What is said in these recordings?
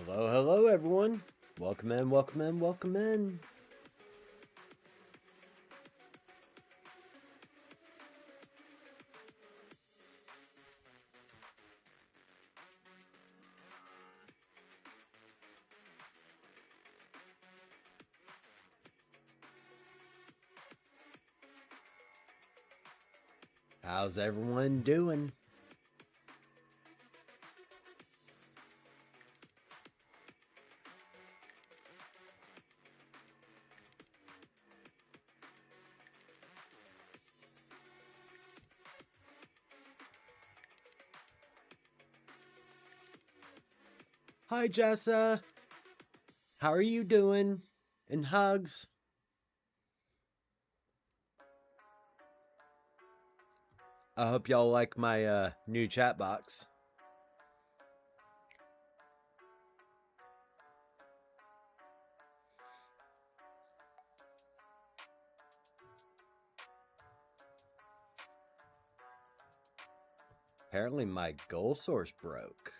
Hello, hello, everyone. Welcome in, welcome in, welcome in. How's everyone doing? Hi, Jessa. How are you doing? And hugs. I hope y'all like my new chat box. Apparently my goal source broke.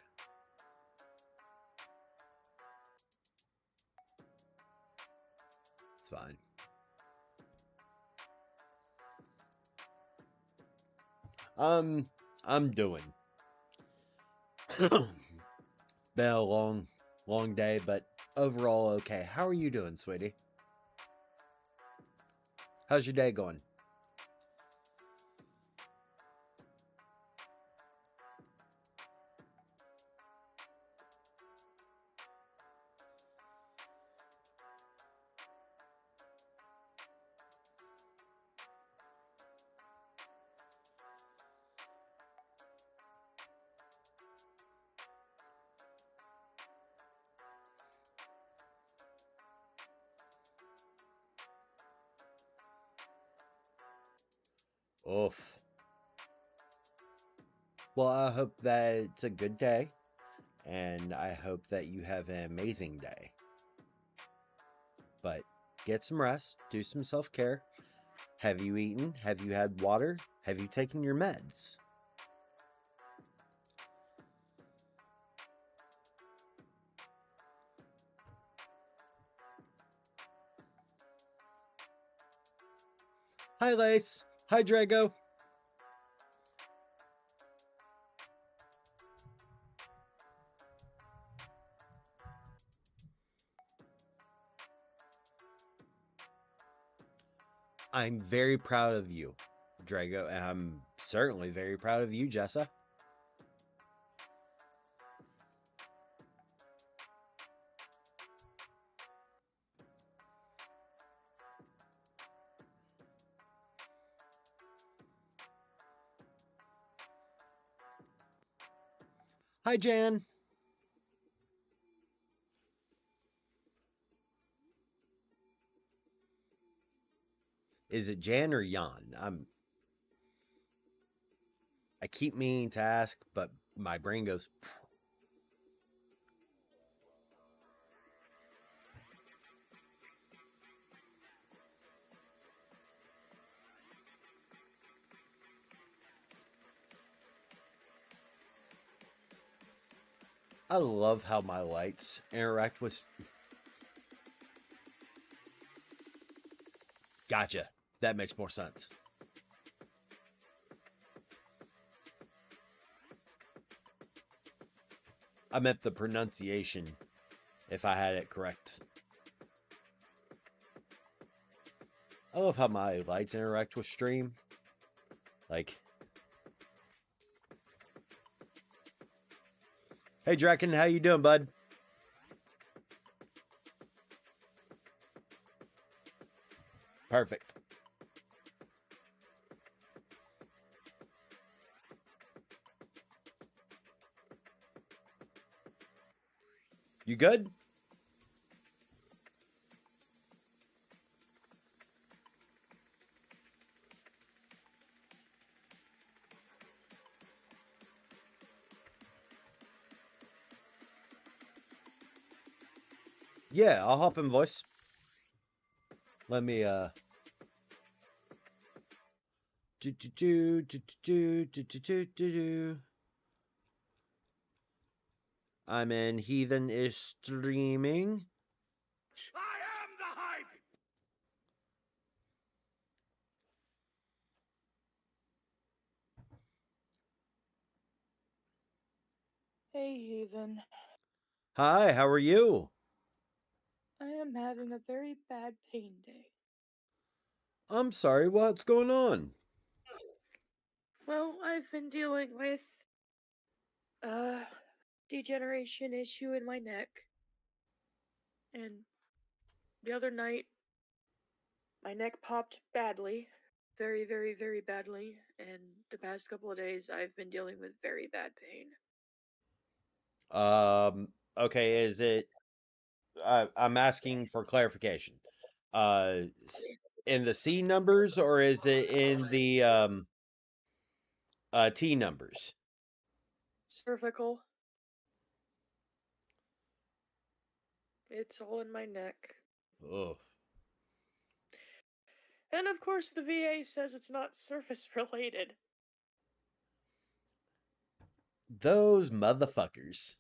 It's fine. I'm doing. Been a long day, but overall okay. How are you doing, sweetie? How's your day going? Oof. Well, I hope that it's a good day, and I hope that you have an amazing day. But get some rest, do some self-care. Have you eaten? Have you had water? Have you taken your meds? Hi, Lace. Hi, Drago. I'm very proud of you, Drago, and I'm certainly very proud of you, Jessa. Hi, Jan. Is it Jan or Jan? I keep meaning to ask, but my brain goes. I love how my lights interact with. Gotcha. That makes more sense. I meant the pronunciation, if I had it correct. I love how my lights interact with stream. Like, hey Draken, how you doing, bud? Perfect. You good? Yeah, I'll hop in voice. Let me do do do do do do do do do. I'm in. Heathen is streaming. I am the hype! Hey, Heathen. Hi, how are you? I am having a very bad pain day. I'm sorry, what's going on? Well, I've been dealing with a degeneration issue in my neck. And the other night, my neck popped badly. Very, very, very badly. And the past couple of days, I've been dealing with very bad pain. Okay, is it I'm asking for clarification. Uh in the C numbers or is it in the T numbers? Cervical. It's all in my neck. Ugh. And of course, the VA says it's not surface related. Those motherfuckers.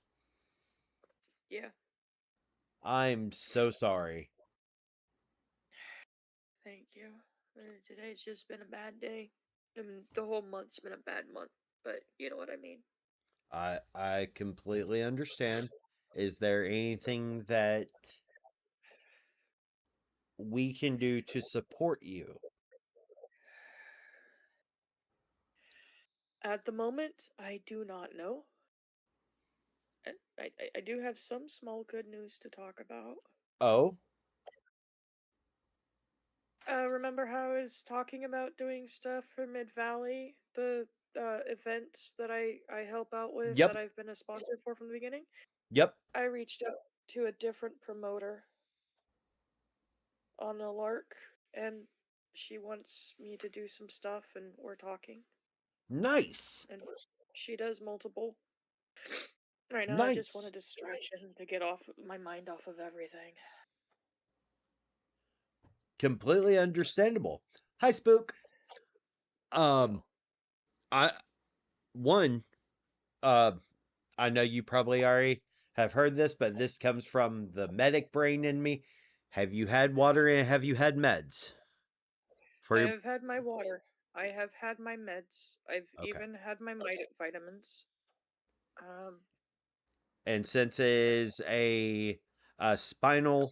Yeah, I'm so sorry. thank you. Today's just been a bad day. I mean, the whole month's been a bad month, but you know what I mean. I completely understand. Is there anything that we can do to support you? At the moment, I do not know. I do have some small good news to talk about. Oh, Remember how I was talking about doing stuff for Mid Valley? The events that I help out with yep, that I've been a sponsor for from the beginning? yep. I reached out to a different promoter on a lark, and she wants me to do some stuff, and we're talking. Nice. And she does multiple. Right now, I just want a Nice. distraction to get off my mind off of everything. Completely understandable. Hi, Spook. Hello. I one, uh, I know you probably already have heard this, but this comes from the medic brain in me. Have you had water and have you had meds for I your? have had my water. I have had my meds. I've Okay. even had my vitamins. Um, And since it is a spinal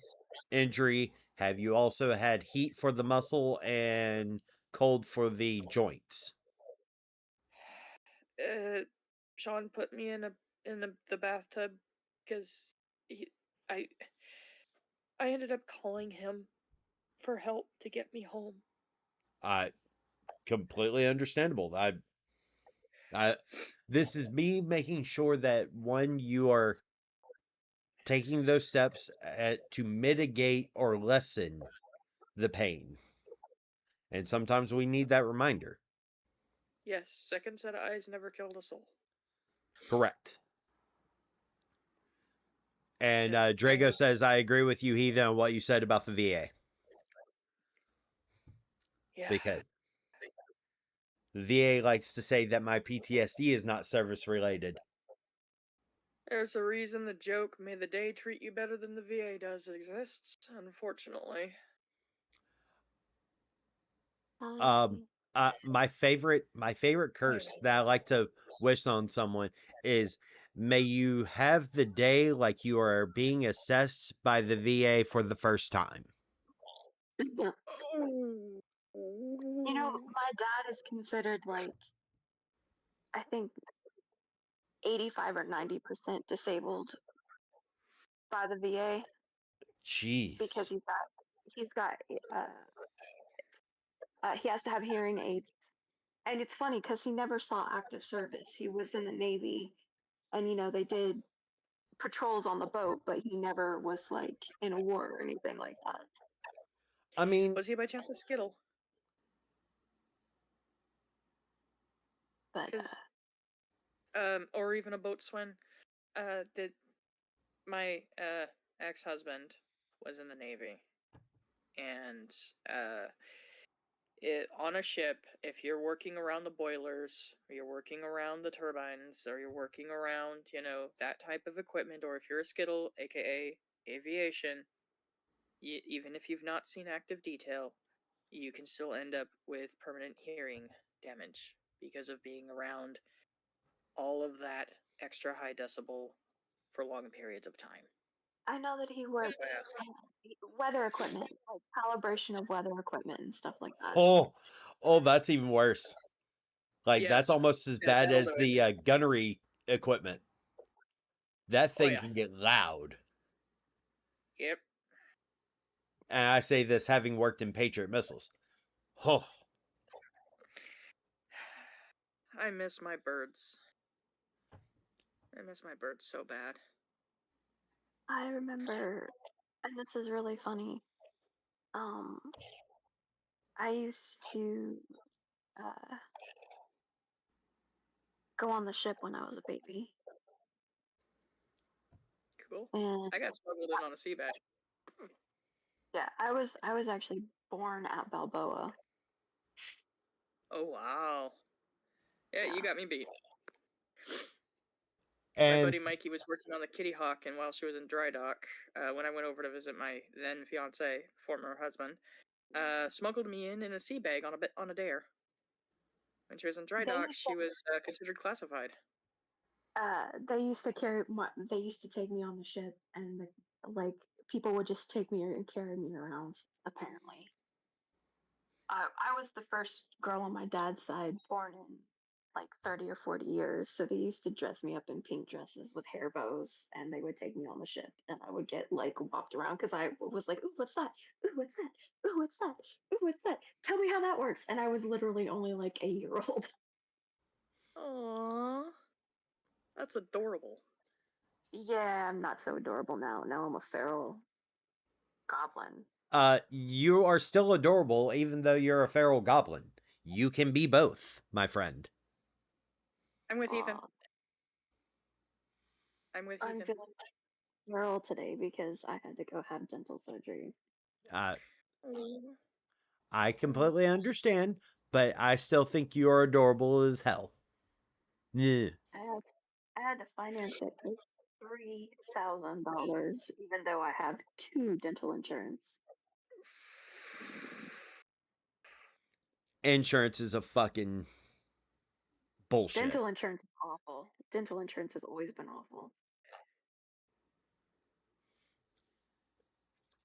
injury, have you also had heat for the muscle and cold for the joints? uh, Sean put me in the bathtub because he, I, I ended up calling him for help to get me home. I completely understandable. I this is me making sure that one, you are taking those steps to mitigate or lessen the pain. And sometimes we need that reminder. Yes, second set of eyes never killed a soul. Correct. And Yeah, Drago says, I agree with you, Heathen, on what you said about the VA. yeah. Because the VA likes to say that my PTSD is not service related. There's a reason the joke "May the day treat you better than the VA does" exists. Unfortunately. Um, my favorite curse that I like to wish on someone is, may you have the day like you are being assessed by the VA for the first time. Oh. You know, my dad is considered like, I think 85 or 90% disabled by the VA because Jeez. he's got he has to have hearing aids. And it's funny because he never saw active service. He was in the Navy, and they did patrols on the boat, but he never was like in a war or anything like that. I mean, Was he by chance a Skittle? But Because or even a boatswain. That my ex-husband was in the Navy, and On a ship, if you're working around the boilers, or you're working around the turbines, or you're working around, that type of equipment, or if you're a skittle, aka aviation, even if you've not seen active detail, you can still end up with permanent hearing damage because of being around all of that extra high decibel for long periods of time. I know that he That's worked why I ask. weather equipment, like calibration of weather equipment and stuff like that. Oh, that's even worse. Like that's Yes. almost as Yeah, bad that'll as do it. the gunnery equipment. That Oh thing yeah. can get loud. Yep. And I say this having worked in Patriot missiles. Oh, I miss my birds. I miss my birds so bad. I remember, and this is really funny. Um, I used to uh, go on the ship when I was a baby, Cool. and I got smuggled in on a sea bag. yeah, I was actually born at Balboa. Oh wow. Yeah, you Yeah, got me beat. My and buddy Mikey was working on the Kitty Hawk, and while she was in dry dock, when I went over to visit my then fiance, former husband, smuggled me in a sea bag on a dare. When she was in dry they dock, used she was considered classified. they used to they used to take me on the ship, and like people would just take me and carry me around. Apparently, I was the first girl on my dad's side born in like 30 or 40 years, so they used to dress me up in pink dresses with hair bows, and they would take me on the ship, and I would get like walked around because I was like, ooh, what's that? Ooh, what's that? Ooh, what's that? Ooh, what's that? Tell me how that works. And I was literally only like 8 year old. Aww, that's adorable. Yeah, I'm not so adorable now. Now I'm a feral goblin. you are still adorable even though you're a feral goblin. You can be both, my friend. I'm with Ethan. Aw, I'm with I'm Ethan. feeling feral today because I had to go have dental surgery. Uh, Aw. I completely understand, but I still think you are adorable as hell. Yeah. I had, I had to finance it with $3,000, even though I have two dental insurance. Insurance is a fucking bullshit. Dental insurance is awful. Dental insurance has always been awful.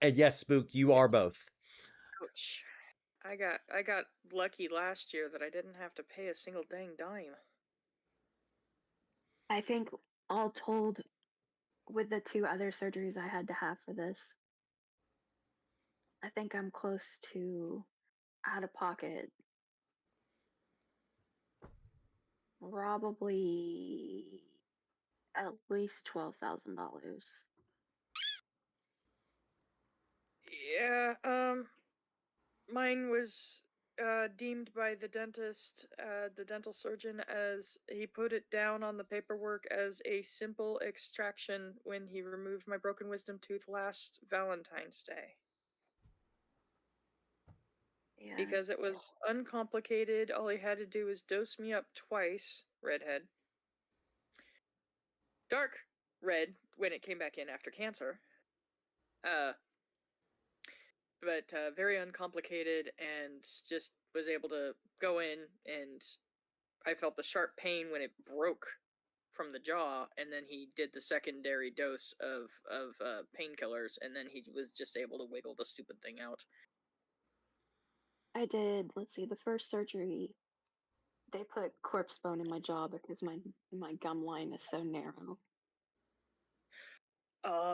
And yes, Spook, you are both. Ouch. I got lucky last year that I didn't have to pay a single dang dime. I think all told, with the two other surgeries I had to have for this, I think I'm close to out of pocket probably at least $12,000. Yeah, mine was deemed by the dentist, the dental surgeon, as he put it down on the paperwork as a simple extraction when he removed my broken wisdom tooth last Valentine's Day. Yeah, Because it was uncomplicated, all he had to do was dose me up twice, redhead. Dark red when it came back in after cancer. Uh, but very uncomplicated, and just was able to go in, and I felt the sharp pain when it broke from the jaw, and then he did the secondary dose of painkillers, and then he was just able to wiggle the stupid thing out. I did. Let's see, the first surgery, they put corpse bone in my jaw because my gum line is so narrow.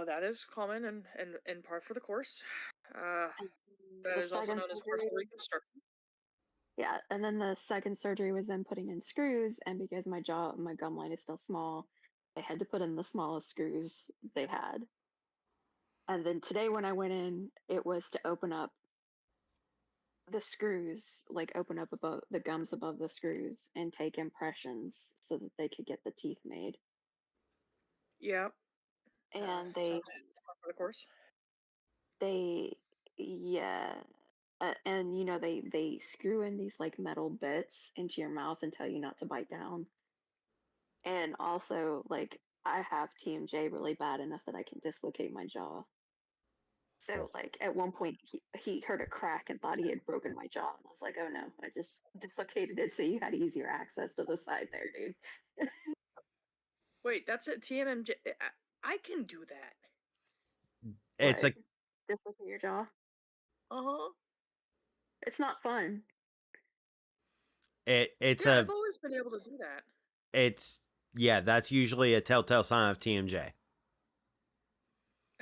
That is common and par for the course. Uh, And that the is also second known as surgery, partial reconstruction. yeah, and then the second surgery was then putting in screws, and because my gum line is still small, they had to put in the smallest screws they had. And then today when I went in, it was to open up the screws, like open up above the gums above the screws and take impressions so that they could get the teeth made. Yeah, And sounds par for the course. they, yeah, And you know they screw in these like metal bits into your mouth and tell you not to bite down. And also, like, I have TMJ really bad enough that I can dislocate my jaw. So, like, at one point, he heard a crack and thought he had broken my jaw. And I was like, oh no, I just dislocated it so you had easier access to the side there, dude. Wait, that's it. TMMJ. I can do that. It's What? a Dislocate your jaw? Uh huh. It's not fun. it's Yeah, a I've always been able to do that. it's yeah, that's usually a telltale sign of TMJ.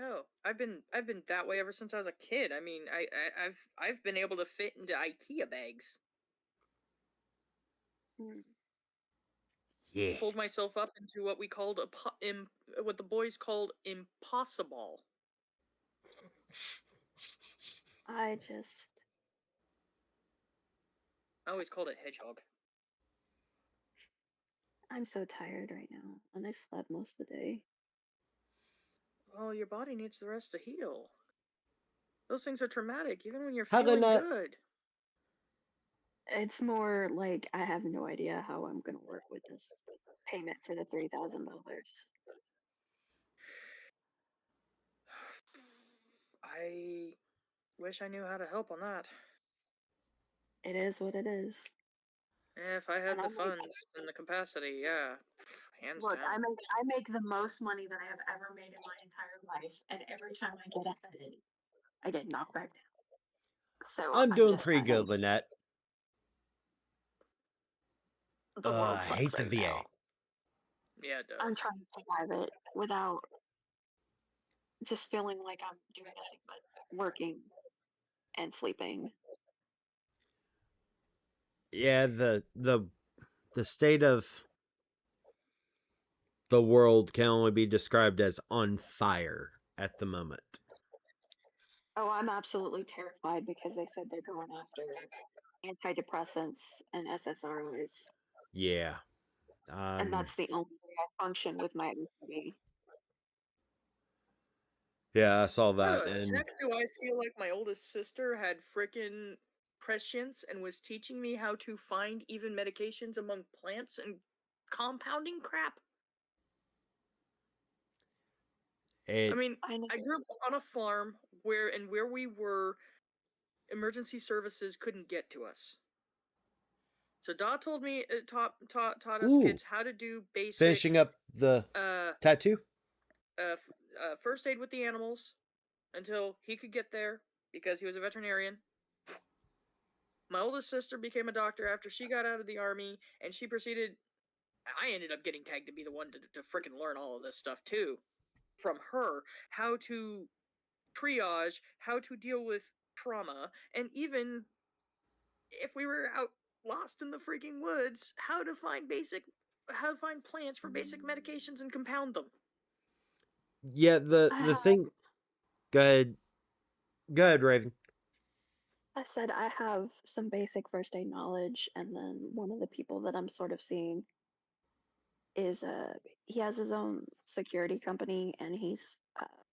Oh, I've been that way ever since I was a kid. I mean, I've been able to fit into IKEA bags. Mm. Yeah. Fold myself up into what we called what the boys called impossible. I just, I always called it hedgehog. I'm so tired right now, and I slept most of the day. Well, your body needs the rest to heal. Those things are traumatic, even when you're feeling Helena, good. It's more like I have no idea how I'm gonna work with this payment for the $3,000. I wish I knew how to help on that. It is what it is. If I And had I the make funds and the capacity, yeah, hands look, down. I make the most money that I have ever made in my entire life, and every time I get ahead, I get knocked back down. So I'm I'm doing just pretty kind of good, Lynette. the world I hate sucks the right VA. now. Yeah, it I'm does. trying to survive it without just feeling like I'm doing nothing but working and sleeping. Yeah, the state of the world can only be described as on fire at the moment. Oh, I'm absolutely terrified because they said they're going after antidepressants and SSRIs, Yeah. and that's the only way I function with my OCD. Yeah, I saw Why that the and heck do I feel like my oldest sister had frickin' prescience and was teaching me how to find even medications among plants and compounding crap? I it mean, I know. I grew up on a farm where we were, emergency services couldn't get to us. So Da told me, taught us ooh, kids how to do basic finishing up the uh, tattoo? first aid with the animals until he could get there because he was a veterinarian. My oldest sister became a doctor after she got out of the army, and she proceeded. I ended up getting tagged to be the one to frickin' learn all of this stuff too from her, how to triage, how to deal with trauma, and even if we were out lost in the freaking woods, how to find plants for basic medications and compound them. Yeah, I the have. thing. Go ahead. Go ahead, Raven. I said I have some basic first aid knowledge, and then one of the people that I'm sort of seeing is he has his own security company, and he's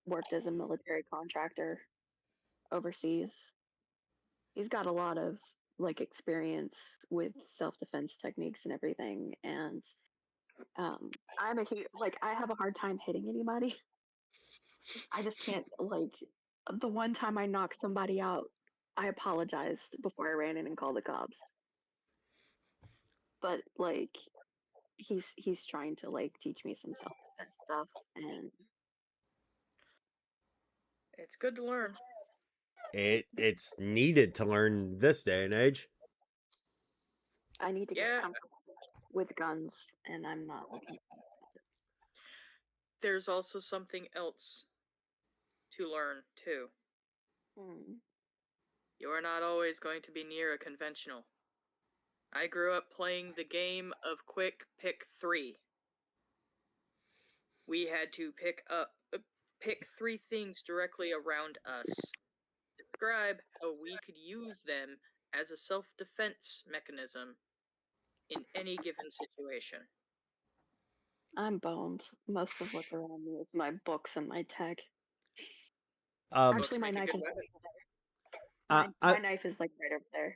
worked as a military contractor overseas. He's got a lot of like experience with self defense techniques and everything, and like I have a hard time hitting anybody. I just can't like the one time I knocked somebody out, I apologized before I ran in and called the cops. But like he's trying to like teach me some self defense stuff, and It's good to learn. It's needed to learn this day and age. I need to get Yeah, comfortable with guns, and I'm not looking. there's also something else to learn too. Hmm. You are not always going to be near a conventional. I grew up playing the game of Quick Pick 3. We had to pick 3 things directly around us. Describe how we could use them as a self-defense mechanism in any given situation. I'm boned. Most of what's around me is my books and my tech. Um, Actually, Books my make a knife good is weapon. over there. My knife is like right over there,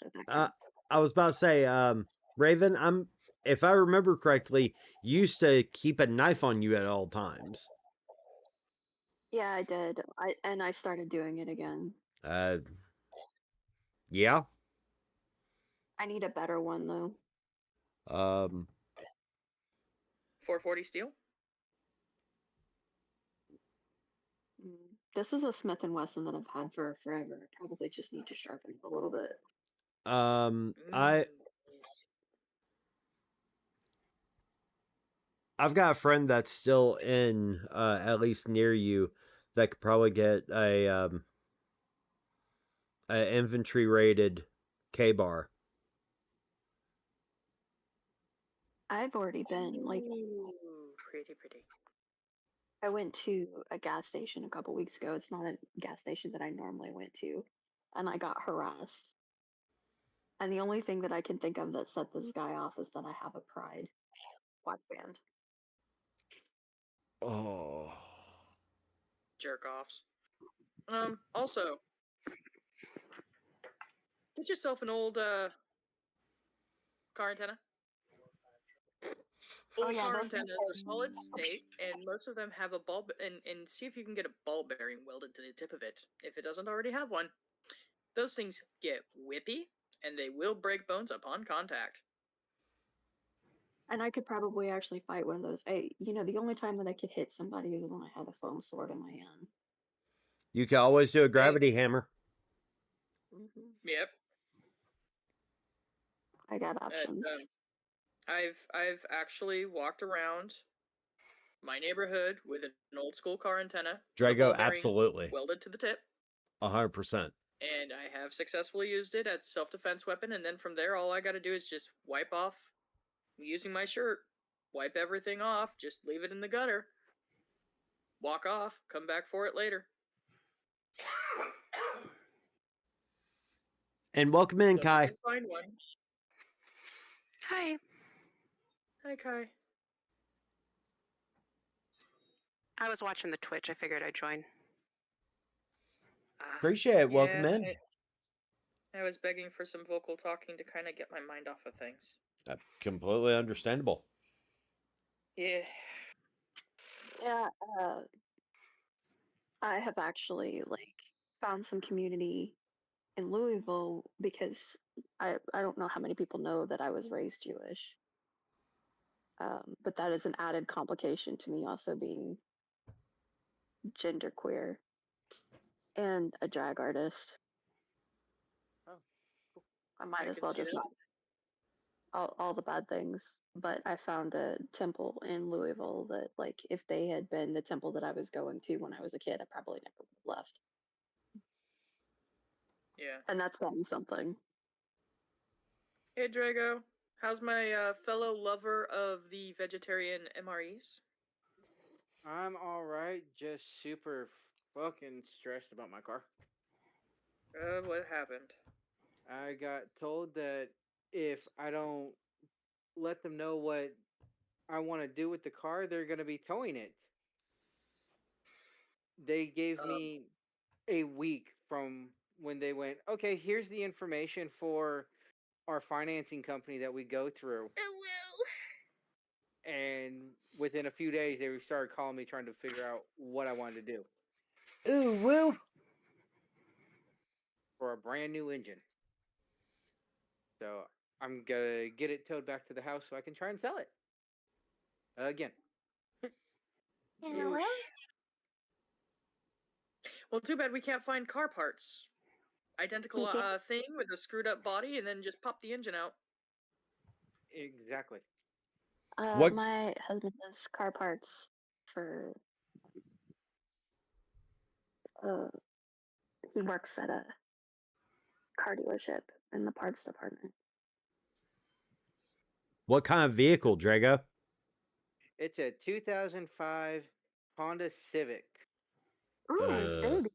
so that I counts. I was about to say, Raven, if I remember correctly, you used to keep a knife on you at all times. Yeah, I did. I started doing it again. Uh, yeah. I need a better one though. Um, 440 steel. This is a Smith and Wesson that I've had for forever. I probably just need to sharpen it a little bit. I Yes. I've got a friend that's still in, at least near you, that could probably get a infantry rated K-bar. I've already been like Ooh, pretty. I went to a gas station a couple weeks ago. It's not a gas station that I normally went to, and I got harassed. And the only thing that I can think of that set this guy off is that I have a Pride watch band. Oh. Jerk offs. Also, get yourself an old car antenna. Oh Old yeah, car those antennas things are solid state, and most of them have a ball. And see if you can get a ball bearing welded to the tip of it. If it doesn't already have one, those things get whippy, and they will break bones upon contact. and I could probably actually fight one of those. The only time that I could hit somebody was when I had a foam sword in my hand. You can always do a Hey, gravity hammer. yep. I got And, options. I've actually walked around my neighborhood with an old school car antenna with a Drago, ball bearing absolutely. welded to the tip. 100%. And I have successfully used it as a self-defense weapon, and then from there all I gotta do is just wipe off using my shirt, wipe everything off, just leave it in the gutter, walk off, come back for it later. And welcome in, So if you Kai. can find one. Hi. Hi, Kai. I was watching the Twitch. I figured I'd join. Appreciate it. Welcome Yeah, in. I was begging for some vocal talking to kind of get my mind off of things. Completely understandable. Yeah. Yeah, I have actually found some community in Louisville because I don't know how many people know that I was raised Jewish. But that is an added complication to me also being genderqueer and a drag artist. Oh, I might I as can well see just that. all the bad things. But I found a temple in Louisville that, if they had been the temple that I was going to when I was a kid, I probably never would have left. Yeah. And that's saying something. Hey, Drago. How's my fellow lover of the vegetarian MREs? I'm all right. Just super fucking stressed about my car. What happened? I got told that if I don't let them know what I want to do with the car, they're going to be towing it. They gave me a week from when they went, okay, here's the information for our financing company that we go through. Oh, well. And within a few days, they started calling me trying to figure out what I wanted to do Ooh, woo. for a brand new engine. So I'm gonna get it towed back to the house so I can try and sell it again. Oosh. Well, too bad we can't find car parts. Identical You can't. thing with a screwed up body, and then just pop the engine out. Exactly. What My husband does car parts for. He works at a car dealership in the parts department. what kind of vehicle, Drago? It's a 2005 Honda Civic. Ooh, Uh, baby.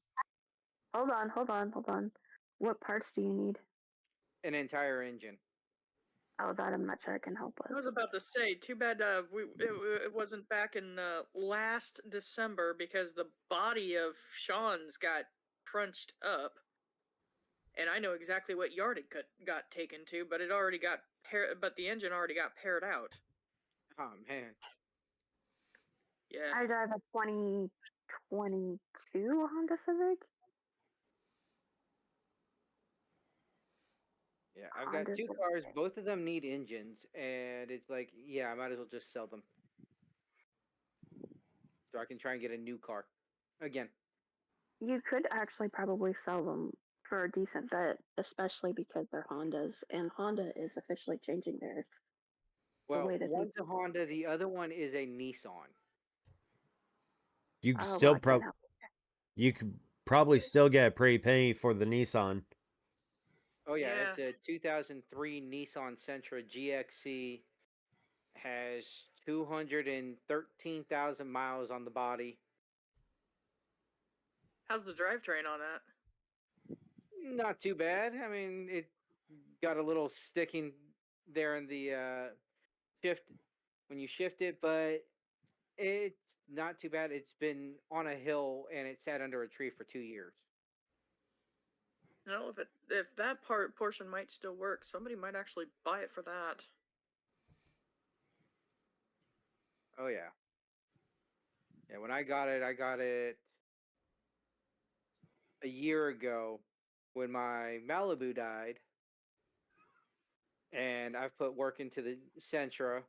Hold on. What parts do you need? An entire engine. Oh, that I'm not sure I can help I with. was about to say, too bad it wasn't back in last December because the body of Sean's got crunched up. and I know exactly what yard it got taken to, but it already got but the engine already got paired out. Oh man. Yeah. I drive a 2022 Honda Civic. Yeah, I've got Honda two Civic. cars. Both of them need engines, and it's like, yeah, I might as well just sell them so I can try and get a new car again. You could actually probably sell them for a decent bet, especially because they're Hondas, and Honda is officially changing the Well, way that they one's a do things. Honda, the other one is a Nissan. You can Oh, well, still I can't help. you could probably still get a pretty penny for the Nissan. Oh yeah, Yeah. it's a 2003 Nissan Sentra GXC. Has 213,000 miles on the body. How's the drivetrain on that? Not too bad. I mean, it got a little sticking there in the shift when you shift it, but it's not too bad. It's been on a hill and it sat under a tree for 2 years. No, if that portion might still work, somebody might actually buy it for that. Oh yeah, yeah. When I got it a year ago when my Malibu died, and I've put work into the Sentra.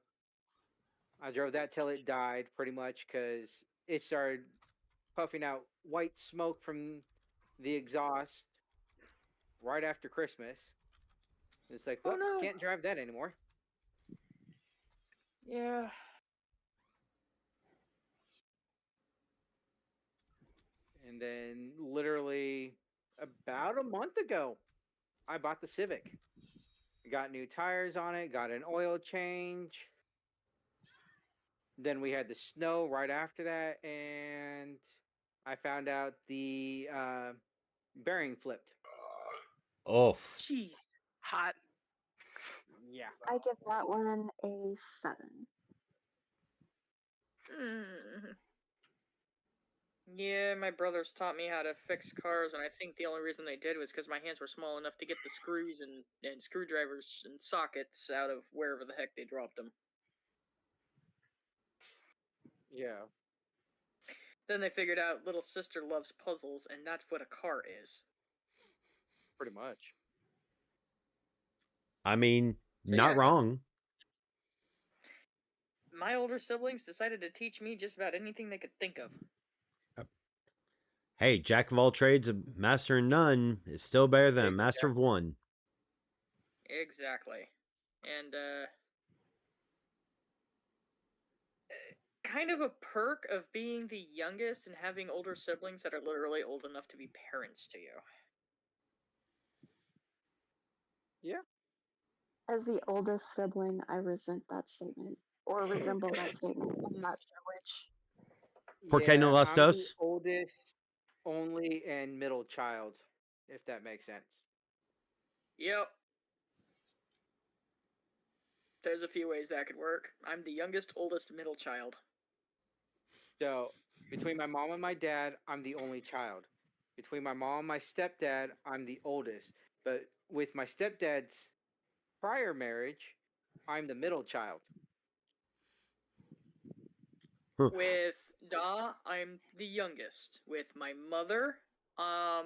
I drove that till it died, pretty much, because it started puffing out white smoke from the exhaust right after Christmas. It's like, Oh well, no. can't drive that anymore. Yeah. And then, literally, about a month ago, I bought the Civic. Got new tires on it, got an oil change. Then we had the snow right after that, and I found out the bearing flipped. Oh, Jeez. Hot. Yeah. I give that one a 7. Mm. Yeah, my brothers taught me how to fix cars, and I think the only reason they did was because my hands were small enough to get the screws and screwdrivers and sockets out of wherever the heck they dropped them. Yeah. Then they figured out little sister loves puzzles, and that's what a car is. Pretty much. I mean, So not yeah, wrong. my older siblings decided to teach me just about anything they could think of. Hey, jack of all trades, a master in none is still better than a master of one. Exactly. And, kind of a perk of being the youngest and having older siblings that are literally old enough to be parents to you. Yeah. As the oldest sibling, I resent that statement, or resemble that statement. I'm not sure which. ¿Por qué no Yeah, las I'm the dos? oldest, only, and middle child, if that makes sense. Yep. There's a few ways that could work. I'm the youngest, oldest, middle child. So, between my mom and my dad, I'm the only child. Between my mom and my stepdad, I'm the oldest. But with my stepdad's prior marriage, I'm the middle child. Huh. With Da, I'm the youngest. With my mother, I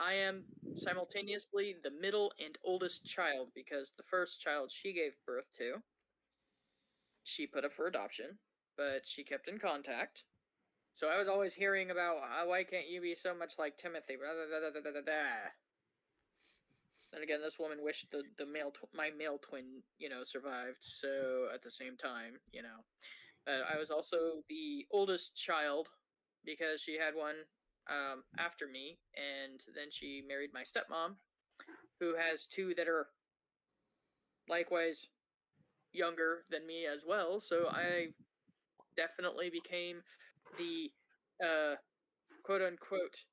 am simultaneously the middle and oldest child because the first child she gave birth to, she put up for adoption, but she kept in contact. So I was always hearing about why can't you be so much like Timothy? Then again, this woman wished the my male twin, survived. So at the same time, I was also the oldest child because she had one after me, and then she married my stepmom, who has two that are likewise younger than me as well. So I definitely became the quote unquote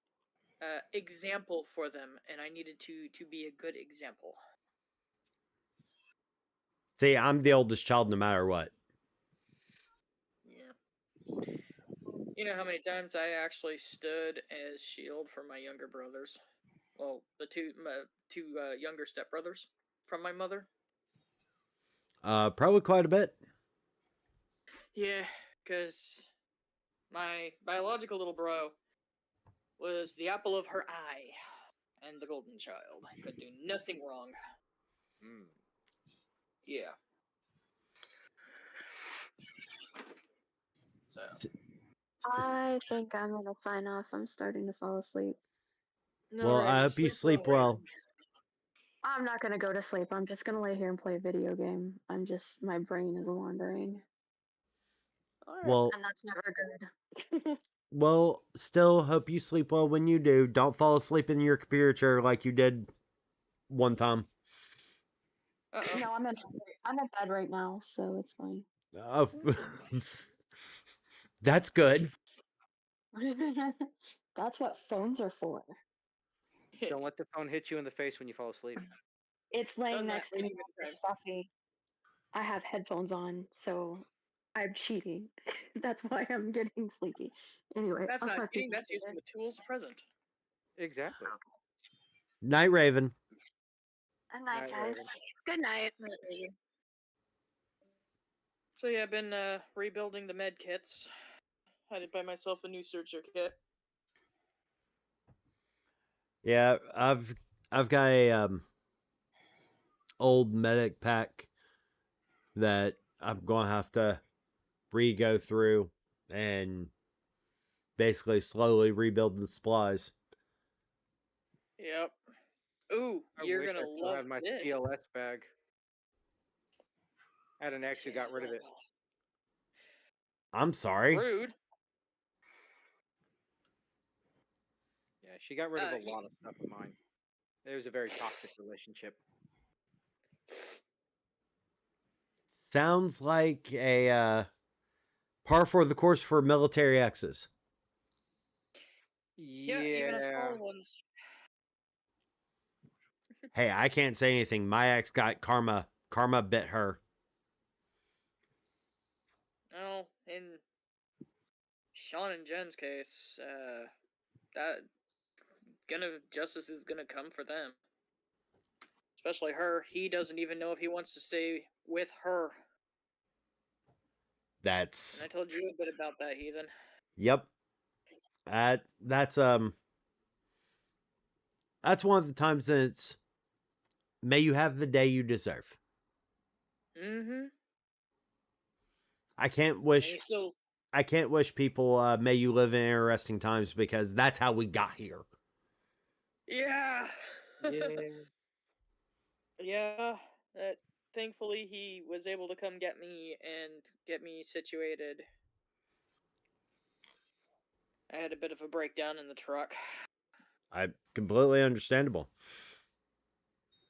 example for them, and I needed to be a good example. See, I'm the oldest child no matter what. Yeah. You know how many times I actually stood as shield for my younger brothers? well, the two younger stepbrothers from my mother. Probably quite a bit. Yeah, because my biological little bro was the apple of her eye and the golden child. Could do nothing wrong. Yeah. So. I think I'm gonna sign off. I'm starting to fall asleep. Well, I Alrighty, hope you sleep well. I'm not gonna go to sleep. I'm just gonna lay here and play a video game. My brain is wandering, Alright. Well, and that's never good. well, still hope you sleep well when you do. Don't fall asleep in your computer chair like you did one time. Uh-oh. No, I'm in bed right now, so it's fine. Oh, that's good. That's what phones are for. Don't let the phone hit you in the face when you fall asleep. It's laying Done that next to way me too many like times. stuffy. I have headphones on, so I'm cheating. That's why I'm getting sleepy. Anyway, That's I'll not talk to you cheating, guys that's using later. the tools present. Exactly. Night Raven. Good night, Night, guys. Raven. Good night. So yeah, I've been rebuilding the med kits. I did buy myself a new searcher kit. Yeah, I've got a old medic pack that I'm gonna have to re-go through and basically slowly rebuild the supplies. Yep. Ooh, I you're wish gonna I still love had my this. TLS bag. I had an ex who got rid of it. I'm sorry. Rude. Yeah, she got rid of a He- lot of stuff of mine. It was a very toxic relationship. Sounds like a par for the course for military exes. Yeah, even a small ones. Hey, I can't say anything. My ex got karma. Karma bit her. Oh, in Sean and Jen's case, that justice is gonna come for them. Especially her. He doesn't even know if he wants to stay with her. That's And I told you a bit about that, Heathen. yep. That's one of the times that it's may you have the day you deserve. Mm-hmm. I can't And wish he still I can't wish people may you live in interesting times because that's how we got here. Yeah. Yeah. Yeah. Thankfully he was able to come get me and get me situated. I had a bit of a breakdown in the truck. I completely understandable.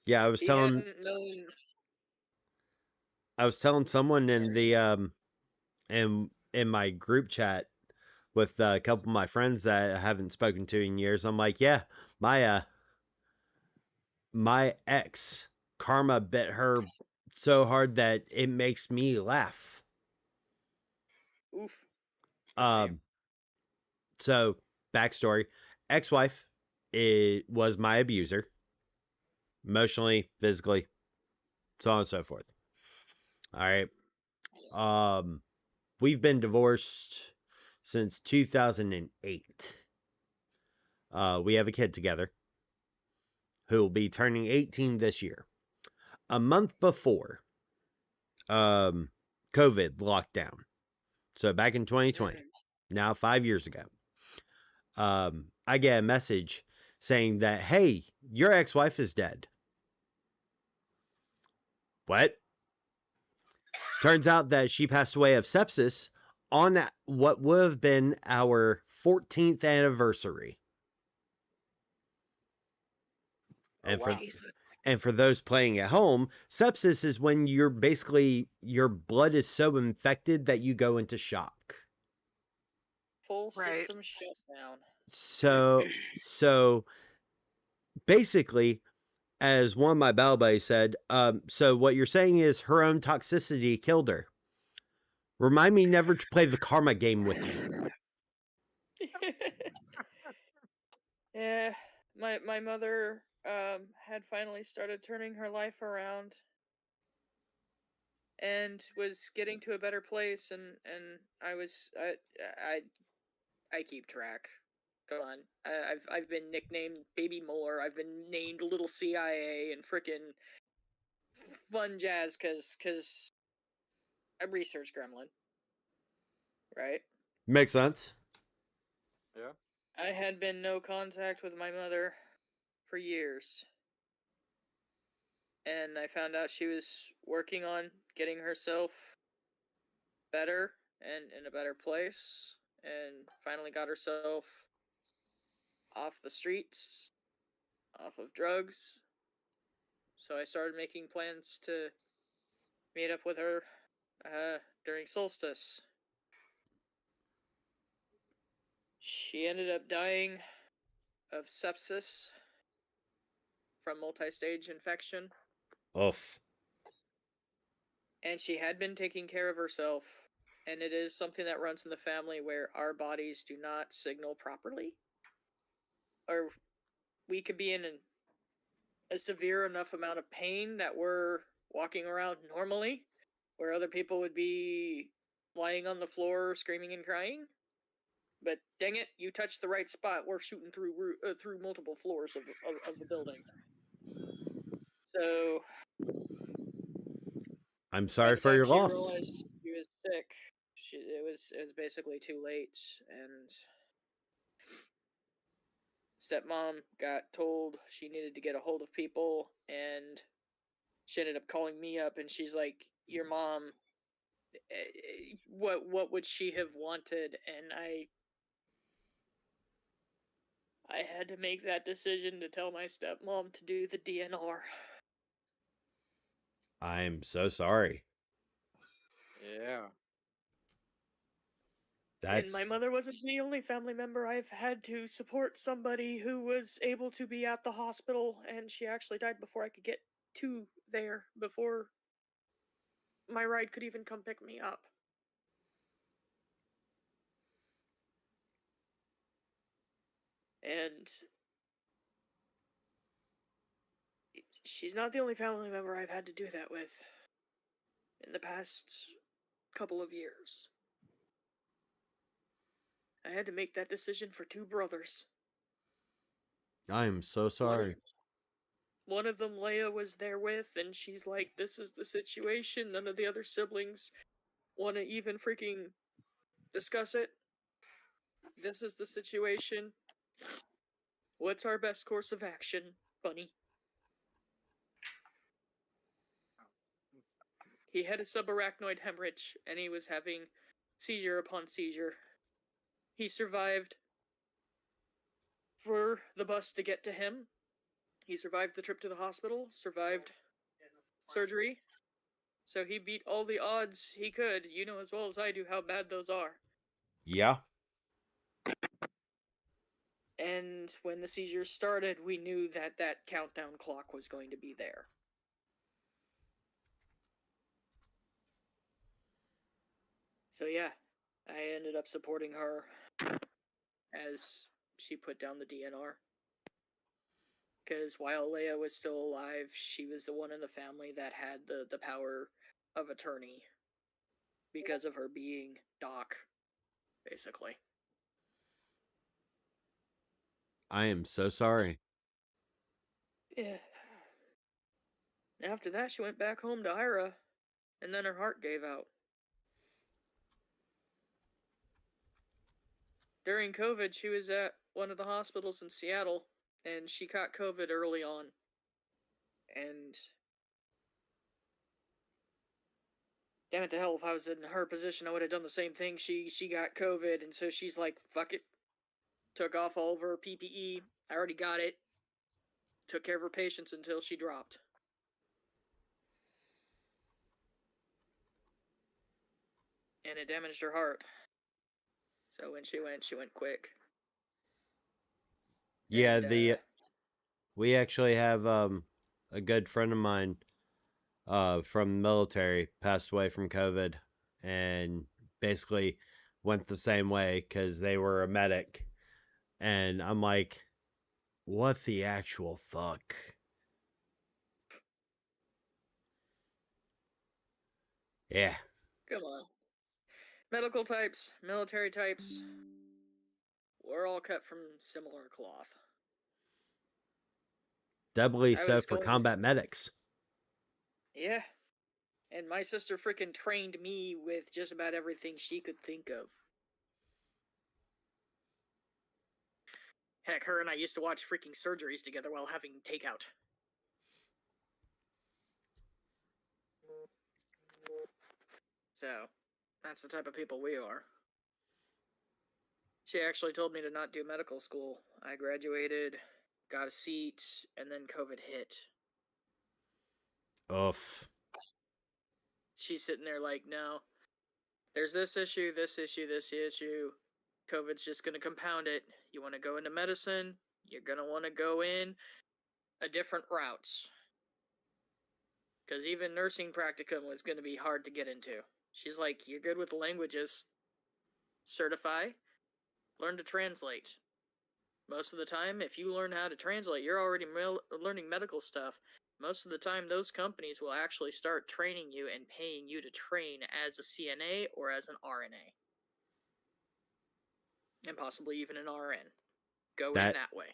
Yeah, I was He telling hadn't known. someone in the in my group chat with a couple of my friends that I haven't spoken to in years. I'm like, yeah, my ex karma bit her so hard that it makes me laugh. Oof. Um, so backstory: ex-wife was my abuser, emotionally, physically, so on and so forth. All right. We've been divorced since 2008. We have a kid together who will be turning 18 this year. A month before COVID lockdown. So back in 2020, now 5 years ago. I get a message saying that, hey, your ex-wife is dead. What? Turns out that she passed away of sepsis on what would have been our 14th anniversary. And wow. Jesus. and for those playing at home, sepsis is when you're basically your blood is so infected that you go into shock. Full Right. system shutdown. So basically, as one of my battle buddies said, so what you're saying is her own toxicity killed her. Remind me never to play the karma game with you. Yeah, my mother had finally started turning her life around and was getting to a better place, and I keep track. Come on, I've been nicknamed Baby Moore. I've been named Little CIA and frickin' fun jazz cause I'm research gremlin, right? Makes sense. Yeah. I had been no contact with my mother for years, and I found out she was working on getting herself better and in a better place, and finally got herself off the streets, off of drugs. So I started making plans to meet up with her during solstice. She ended up dying of sepsis from multi-stage infection, Oof. and she had been taking care of herself. And it is something that runs in the family where our bodies do not signal properly, or we could be in a severe enough amount of pain that we're walking around normally, where other people would be lying on the floor screaming and crying. But dang it, you touched the right spot. We're shooting through multiple floors of the building. So I'm by sorry the for time your she loss. realized she was sick, it was basically too late, and stepmom got told she needed to get a hold of people, and she ended up calling me up, and she's like, "Your mom, what would she have wanted?" And I had to make that decision to tell my stepmom to do the DNR. I'm so sorry. Yeah. And my That's mother wasn't the only family member I've had to support somebody who was able to be at the hospital, and she actually died before I could get to there, before my ride could even come pick me up. And she's not the only family member I've had to do that with in the past couple of years. I had to make that decision for two brothers. I'm so One of sorry. one of them Leia was there with, and she's like, "This is the situation. None of the other siblings want to even freaking discuss it. This is the situation. What's our best course of action, Bunny?" He had a subarachnoid hemorrhage, and he was having seizure upon seizure. He survived for the bus to get to him. He survived the trip to the hospital, survived surgery. So he beat all the odds he could. You know as well as I do how bad those are. Yeah, And when the seizures started, we knew that that countdown clock was going to be there. So yeah, I ended up supporting her as she put down the DNR. Because while Leia was still alive, she was the one in the family that had the power of attorney because of her being Doc, basically. I am so sorry. Yeah. After that, she went back home to Ira, and then her heart gave out. During COVID, she was at one of the hospitals in Seattle, and she caught COVID early on. And damn it to hell, if I was in her position, I would have done the same thing. She got COVID, and so she's like, fuck it. Took off all of her PPE. I already got it. Took care of her patients until she dropped. And it damaged her heart. So when she went quick. Yeah, And, the we actually have a good friend of mine from the military passed away from COVID and basically went the same way because they were a medic. And I'm like, What the actual fuck? Yeah. Come on. Medical types, military types, we're all cut from similar cloth. Doubly I so was for going to. combat medics. Yeah. And my sister freaking trained me with just about everything she could think of. Heck, her and I used to watch freaking surgeries together while having takeout. So, that's the type of people we are. She actually told me to not do medical school. I graduated, got a seat, and then COVID hit. Oof. She's sitting there like, no, there's this issue, this issue, this issue. COVID's just going to compound it. You want to go into medicine, you're going to want to go in a different routes. Because even nursing practicum was going to be hard to get into. She's like, you're good with languages. Certify. Learn to translate. Most of the time, if you learn how to translate, you're already learning medical stuff. Most of the time, those companies will actually start training you and paying you to train as a CNA or as an RNA. And possibly even an RN. Go in that way.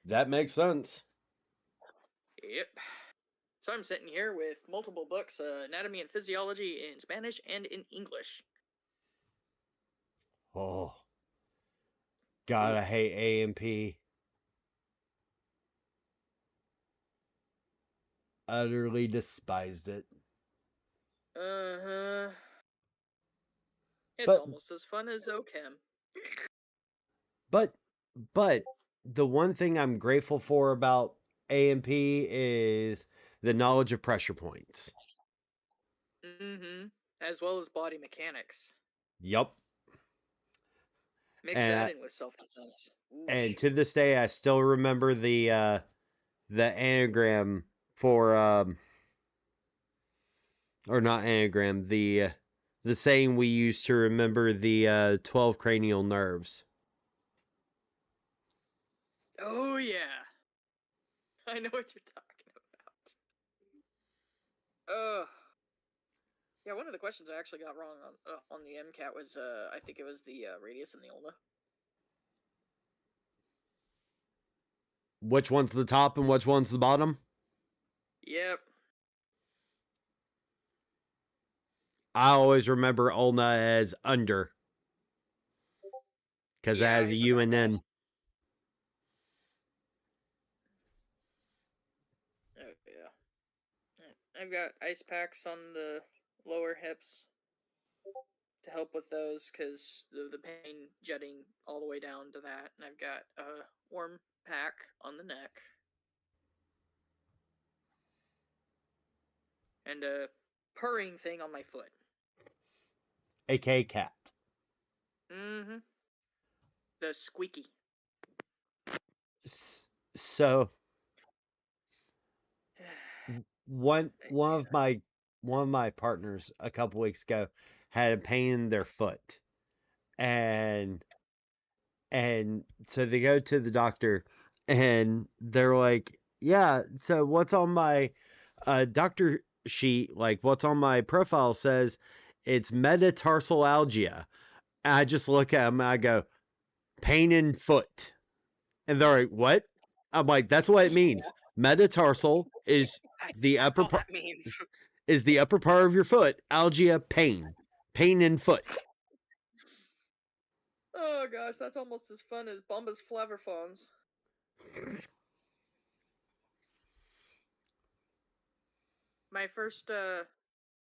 That makes sense. Yep. So I'm sitting here with multiple books, Anatomy and Physiology in Spanish and in English. Oh. God, I hate A&P. Utterly despised it. Uh-huh. It's But- almost as fun as OChem. But the one thing I'm grateful for about A&P is the knowledge of pressure points. Mm-hmm. As well as body mechanics. Yup. Mix that in with self-defense. And to this day, I still remember the anagram for or not anagram, the saying we used to remember the 12 cranial nerves. Oh yeah, I know what you're talking about. Yeah. One of the questions I actually got wrong on the MCAT was I think it was the radius and the ulna. Which one's the top and which one's the bottom? Yep. I always remember ulna as under. Because Yeah, it has I a U forgot and that. N. Oh yeah. I've got ice packs on the lower hips to help with those because the pain jetting all the way down to that, and I've got a warm pack on the neck and a purring thing on my foot. A.K.A. cat. Mm-hmm. The squeaky. So one of my partners a couple weeks ago had a pain in their foot, and so they go to the doctor and they're like, yeah, so what's on my doctor sheet, like what's on my profile says it's metatarsalalgia. And I just look at them and I go, pain in foot. And they're like, what? I'm like, that's what it means. Metatarsal is the upper part. That means. Is the upper part of your foot. Algia, pain in foot. Oh gosh, that's almost as fun as Bombas Flavorphones. My first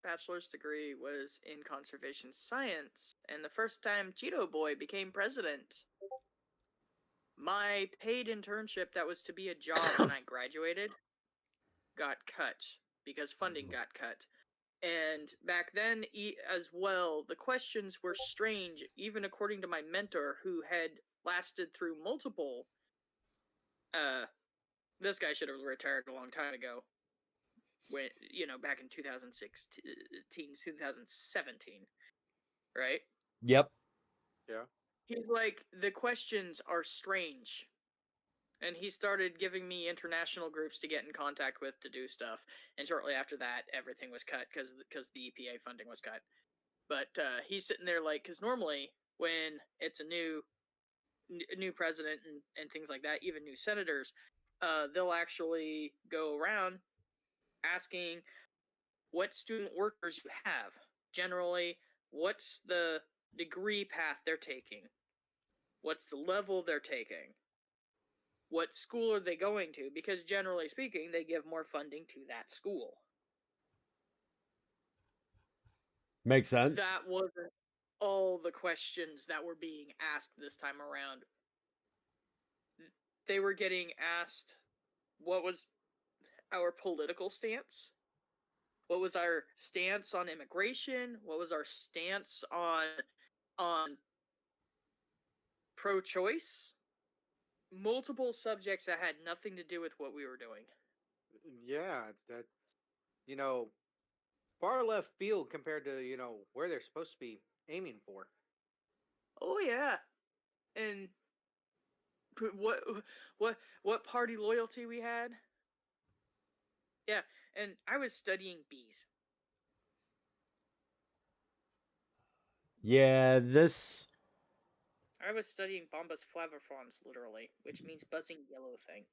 bachelor's degree was in conservation science, and the first time Cheeto Boy became president, my paid internship that was to be a job when I graduated got cut because funding got cut. And back then, as well, the questions were strange, even according to my mentor, who had lasted through multiple. This guy should have retired a long time ago. When back in 2016, 2017, right? Yep. Yeah. He's like, the questions are strange. And he started giving me international groups to get in contact with to do stuff. And shortly after that, everything was cut because the EPA funding was cut. But he's sitting there like, because normally when it's a new president and things like that, even new senators, they'll actually go around asking what student workers you have. Generally, what's the degree path they're taking? What's the level they're taking? What school are they going to? Because generally speaking, they give more funding to that school. Makes sense. That wasn't all the questions that were being asked this time around. They were getting asked what was our political stance? What was our stance on immigration? What was our stance on pro-choice? Multiple subjects that had nothing to do with what we were doing. Yeah, that you know, far left field compared to where they're supposed to be aiming for. Oh yeah, and what what party loyalty we had? Yeah, and I was studying bees. Yeah, I was studying Bombus flaviforms, literally, which means buzzing yellow thing.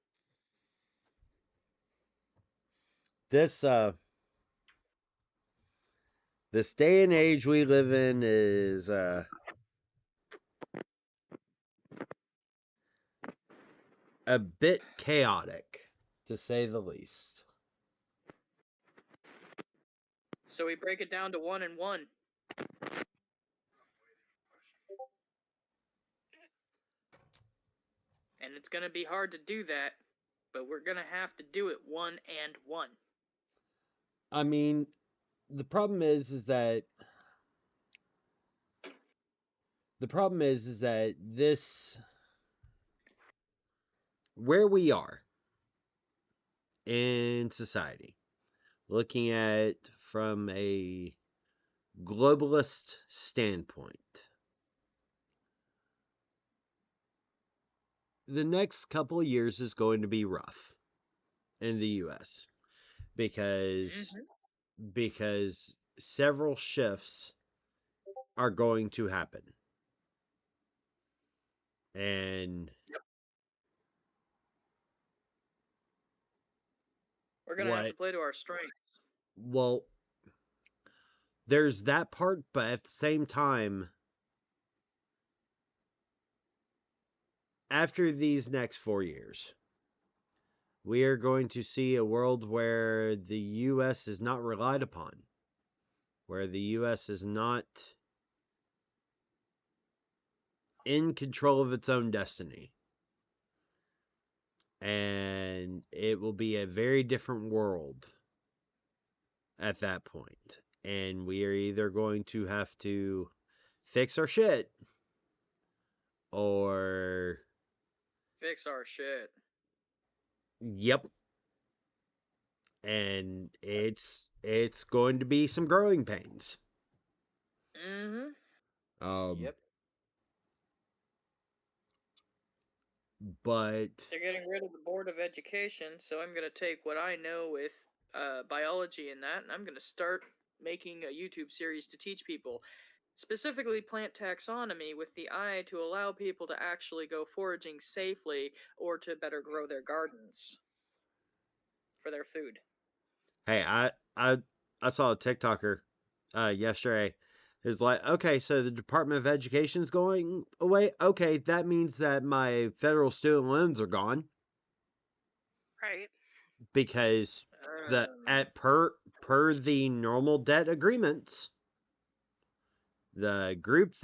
this this day and age we live in is a bit chaotic, to say the least. So we break it down to 1 and 1. And it's going to be hard to do that, but we're going to have to do it 1 and 1. I mean, the problem is that this, where we are in society, looking at from a globalist standpoint, the next couple of years is going to be rough in the US because several shifts are going to happen. And We're going to have to play to our strengths. well, there's that part, but at the same time, after these next 4 years, we are going to see a world where the US is not relied upon, where the US is not in control of its own destiny. And it will be a very different world at that point. And we are either going to have to fix our shit or Fix our shit. yep. And it's going to be some growing pains. Yep. But they're getting rid of the Board of Education, so I'm going to take what I know with biology and that, and I'm going to start making a YouTube series to teach people, specifically plant taxonomy, with the eye to allow people to actually go foraging safely or to better grow their gardens for their food. hey, I saw a TikToker yesterday who's like, okay, so the Department of Education's going away. Okay, that means that my federal student loans are gone Right. because per the normal debt agreements, the group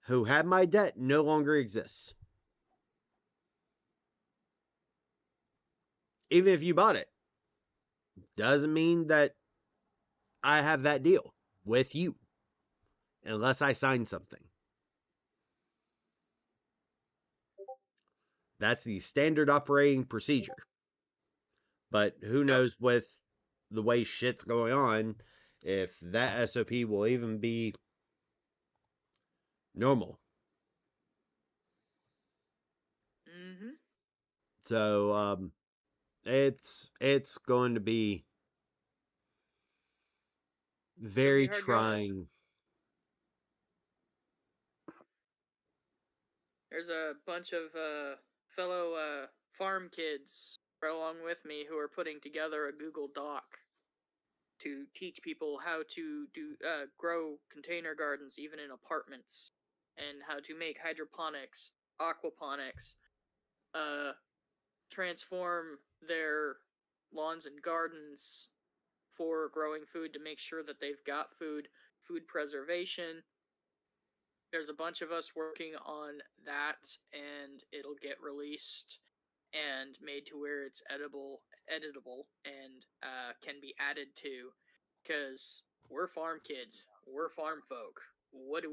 who had my debt no longer exists. Even if you bought it, doesn't mean that I have that deal with you unless I sign something. That's the standard operating procedure. But who knows with the way shit's going on if that SOP will even be normal. So it's going to be It's gonna be very hard going. trying. There's a bunch of fellow farm kids right along with me who are putting together a Google Doc to teach people how to grow container gardens even in apartments, and how to make hydroponics, aquaponics, transform their lawns and gardens for growing food to make sure that they've got food preservation. There's a bunch of us working on that, and it'll get released and made to where it's editable, and can be added to. Because we're farm kids, we're farm folk. What do?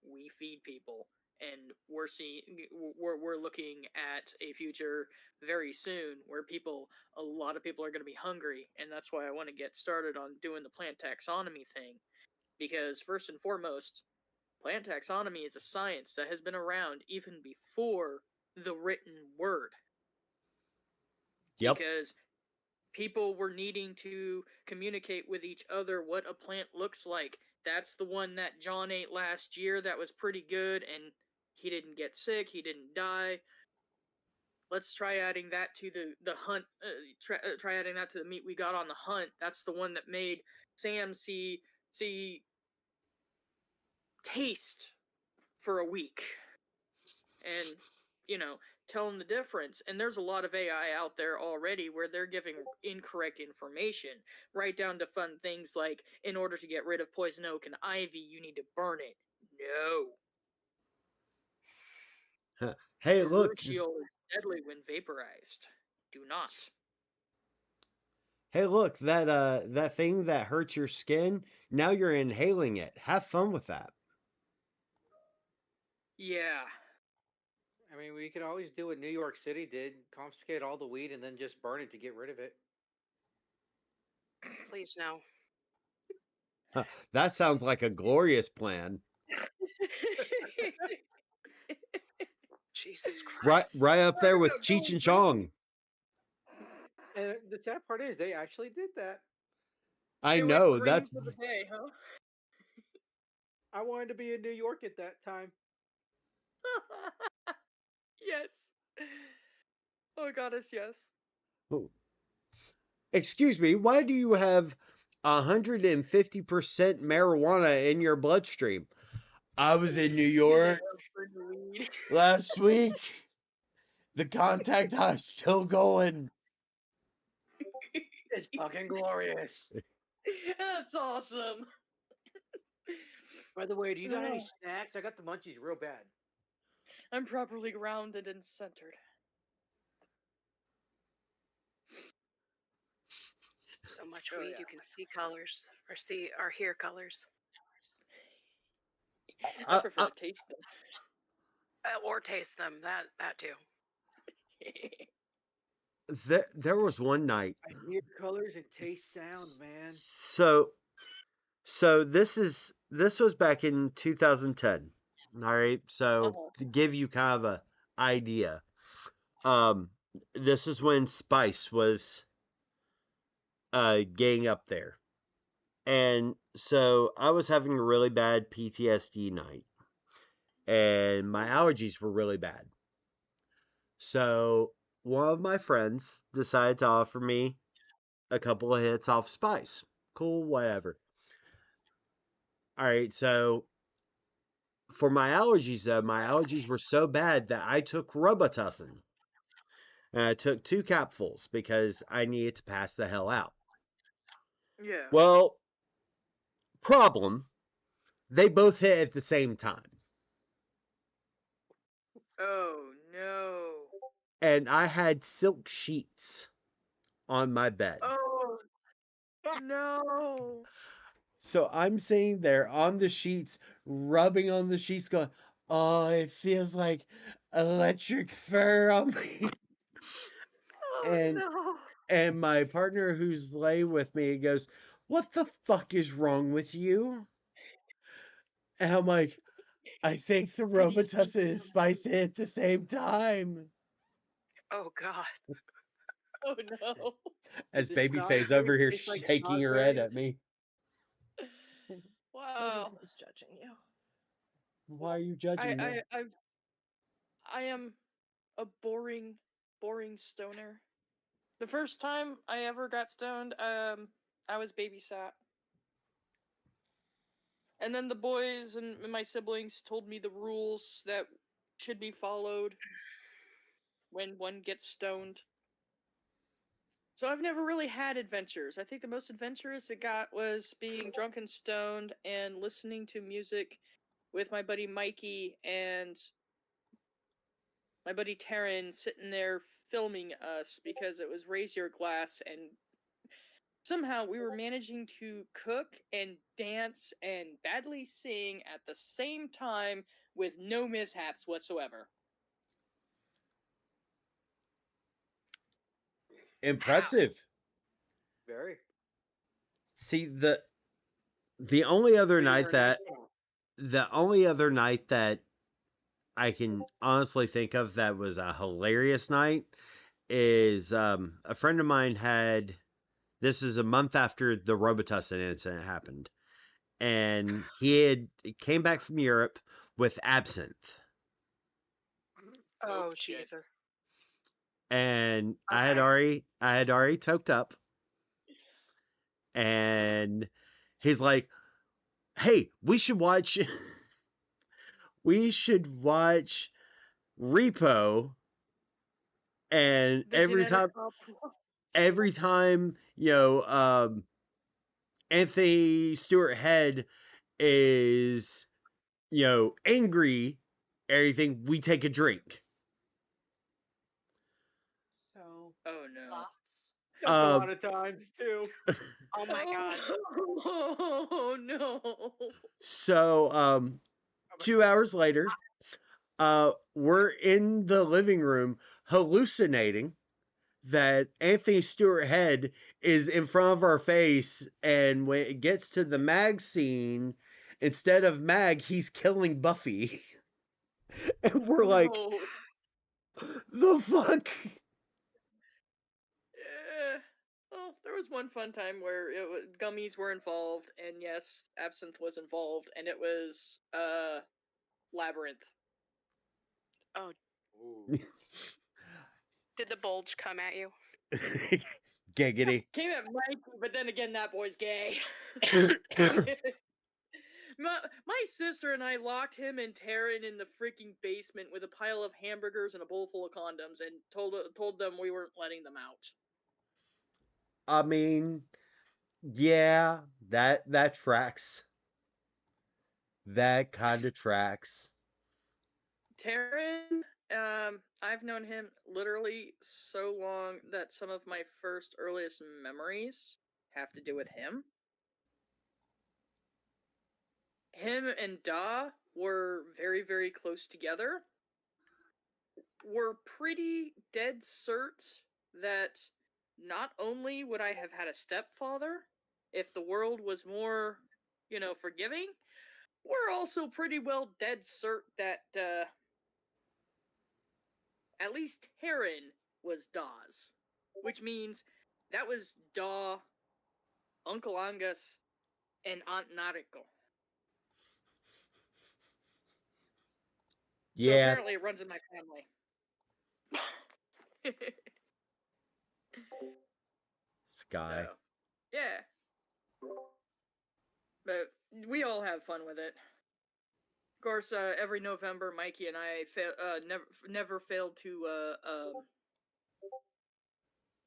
We feed people, and we're looking at a future very soon where a lot of people are going to be hungry, and that's why I want to get started on doing the plant taxonomy thing. Because first and foremost, plant taxonomy is a science that has been around even before the written word, Yep. because people were needing to communicate with each other what a plant looks like. That's the one that John ate last year that was pretty good, and he didn't get sick, he didn't die. Let's try adding that to the hunt. Try adding that to the meat we got on the hunt. That's the one that made Sam see taste for a week, and tell them the difference. And there's a lot of AI out there already where they're giving incorrect information, right down to fun things like, in order to get rid of poison oak and ivy, you need to burn it. No. Hey, look. Urushiol is deadly when vaporized. Do not. Hey, look, that thing that hurts your skin, now you're inhaling it. Have fun with that. Yeah. I mean, we could always do what New York City did: confiscate all the weed and then just burn it to get rid of it. Please no. That sounds like a glorious plan. Jesus Right, Christ. right up there with Go Cheech and green. Chong. And the sad part is, they actually did that. I It went know green that's for the day, huh? I wanted to be in New York at that time. Yes. Oh goddess, yes. Oh, excuse me, why do you have 150% marijuana in your bloodstream? I was in New Yeah, York for the weed. last week. The contact high is still going. It's fucking glorious. That's awesome. By the way, do you got any Ugh. snacks? I got the munchies real bad. I'm properly grounded and centered. So much Oh, weed yeah. you can see colors or hear colors. I prefer to taste them. Or taste them. That too. There was one night. I hear colors and taste sound, man. So this was back in 2010. All right. So Uh-huh. to give you kind of a idea, um, this is when Spice was getting up there, and so I was having a really bad PTSD night, and my allergies were really bad. So one of my friends decided to offer me a couple of hits off Spice. Cool, whatever. All right, so for my allergies, though, my allergies were so bad that I took Robitussin. And I took 2 capfuls because I needed to pass the hell out. Yeah. Well, problem, they both hit at the same time. Oh no. And I had silk sheets on my bed. Oh no. So I'm sitting there on the sheets, rubbing on the sheets, going, oh, it feels like electric fur on me. Oh and no. and my partner who's laying with me goes, what the fuck is wrong with you? And I'm like, I think the Pretty sweet Robitussin and feeling. Spice hit at the same time. Oh God. Oh no. As Did the Babyface snot over here taste like shaking her head at me. Wow. Nobody's judging you. Why are you judging me? I am a boring stoner. The first time I ever got stoned, I was babysat. And then the boys and my siblings told me the rules that should be followed when one gets stoned. So I've never really had adventures. I think the most adventurous it got was being drunk and stoned and listening to music with my buddy Mikey and my buddy Taryn sitting there filming us because it was Raise Your Glass, and somehow we were managing to cook and dance and badly sing at the same time with no mishaps whatsoever. Impressive. Very. See, the only other Pretty night that international. the only other night that I can honestly think of that was a hilarious night is a friend of mine had, this is a month after the Robitussin incident happened, and he came back from Europe with absinthe, Oh shit. Jesus. and Okay. I had already toked up, and he's like, "Hey, we should watch we should watch Repo." And The genetic opera. every time, Anthony Stewart Head is, angry, everything, we take a drink. So Oh no. thoughts? That's a Um, lot of times too. Oh my God. Oh no. so, 2 hours later, we're in the living room hallucinating that Anthony Stewart Head is in front of our face, and when it gets to the Mag scene, instead of Mag, he's killing Buffy. And we're like, No. the fuck? Eh, well, there was one fun time where gummies were involved, and yes, absinthe was involved, and it was labyrinth. Oh, Ooh. did the bulge come at you? Giggity. Came at Mike, but then again, that boy's gay. My sister and I locked him and Taryn in the freaking basement with a pile of hamburgers and a bowl full of condoms, and told them we weren't letting them out. I mean, yeah, that tracks. That kind of tracks. Taryn, I've known him literally so long that some of my first earliest memories have to do with him. Him and Da were very, very close together. We're pretty dead cert that not only would I have had a stepfather if the world was more, forgiving, we're also pretty well dead cert that at least Taryn was Dawes, which means that was Daw, Uncle Angus, and Aunt Nariko. So Yeah, apparently it runs in my family. Sky. So, yeah. But we all have fun with it. Of course, every November, Mikey and I never failed to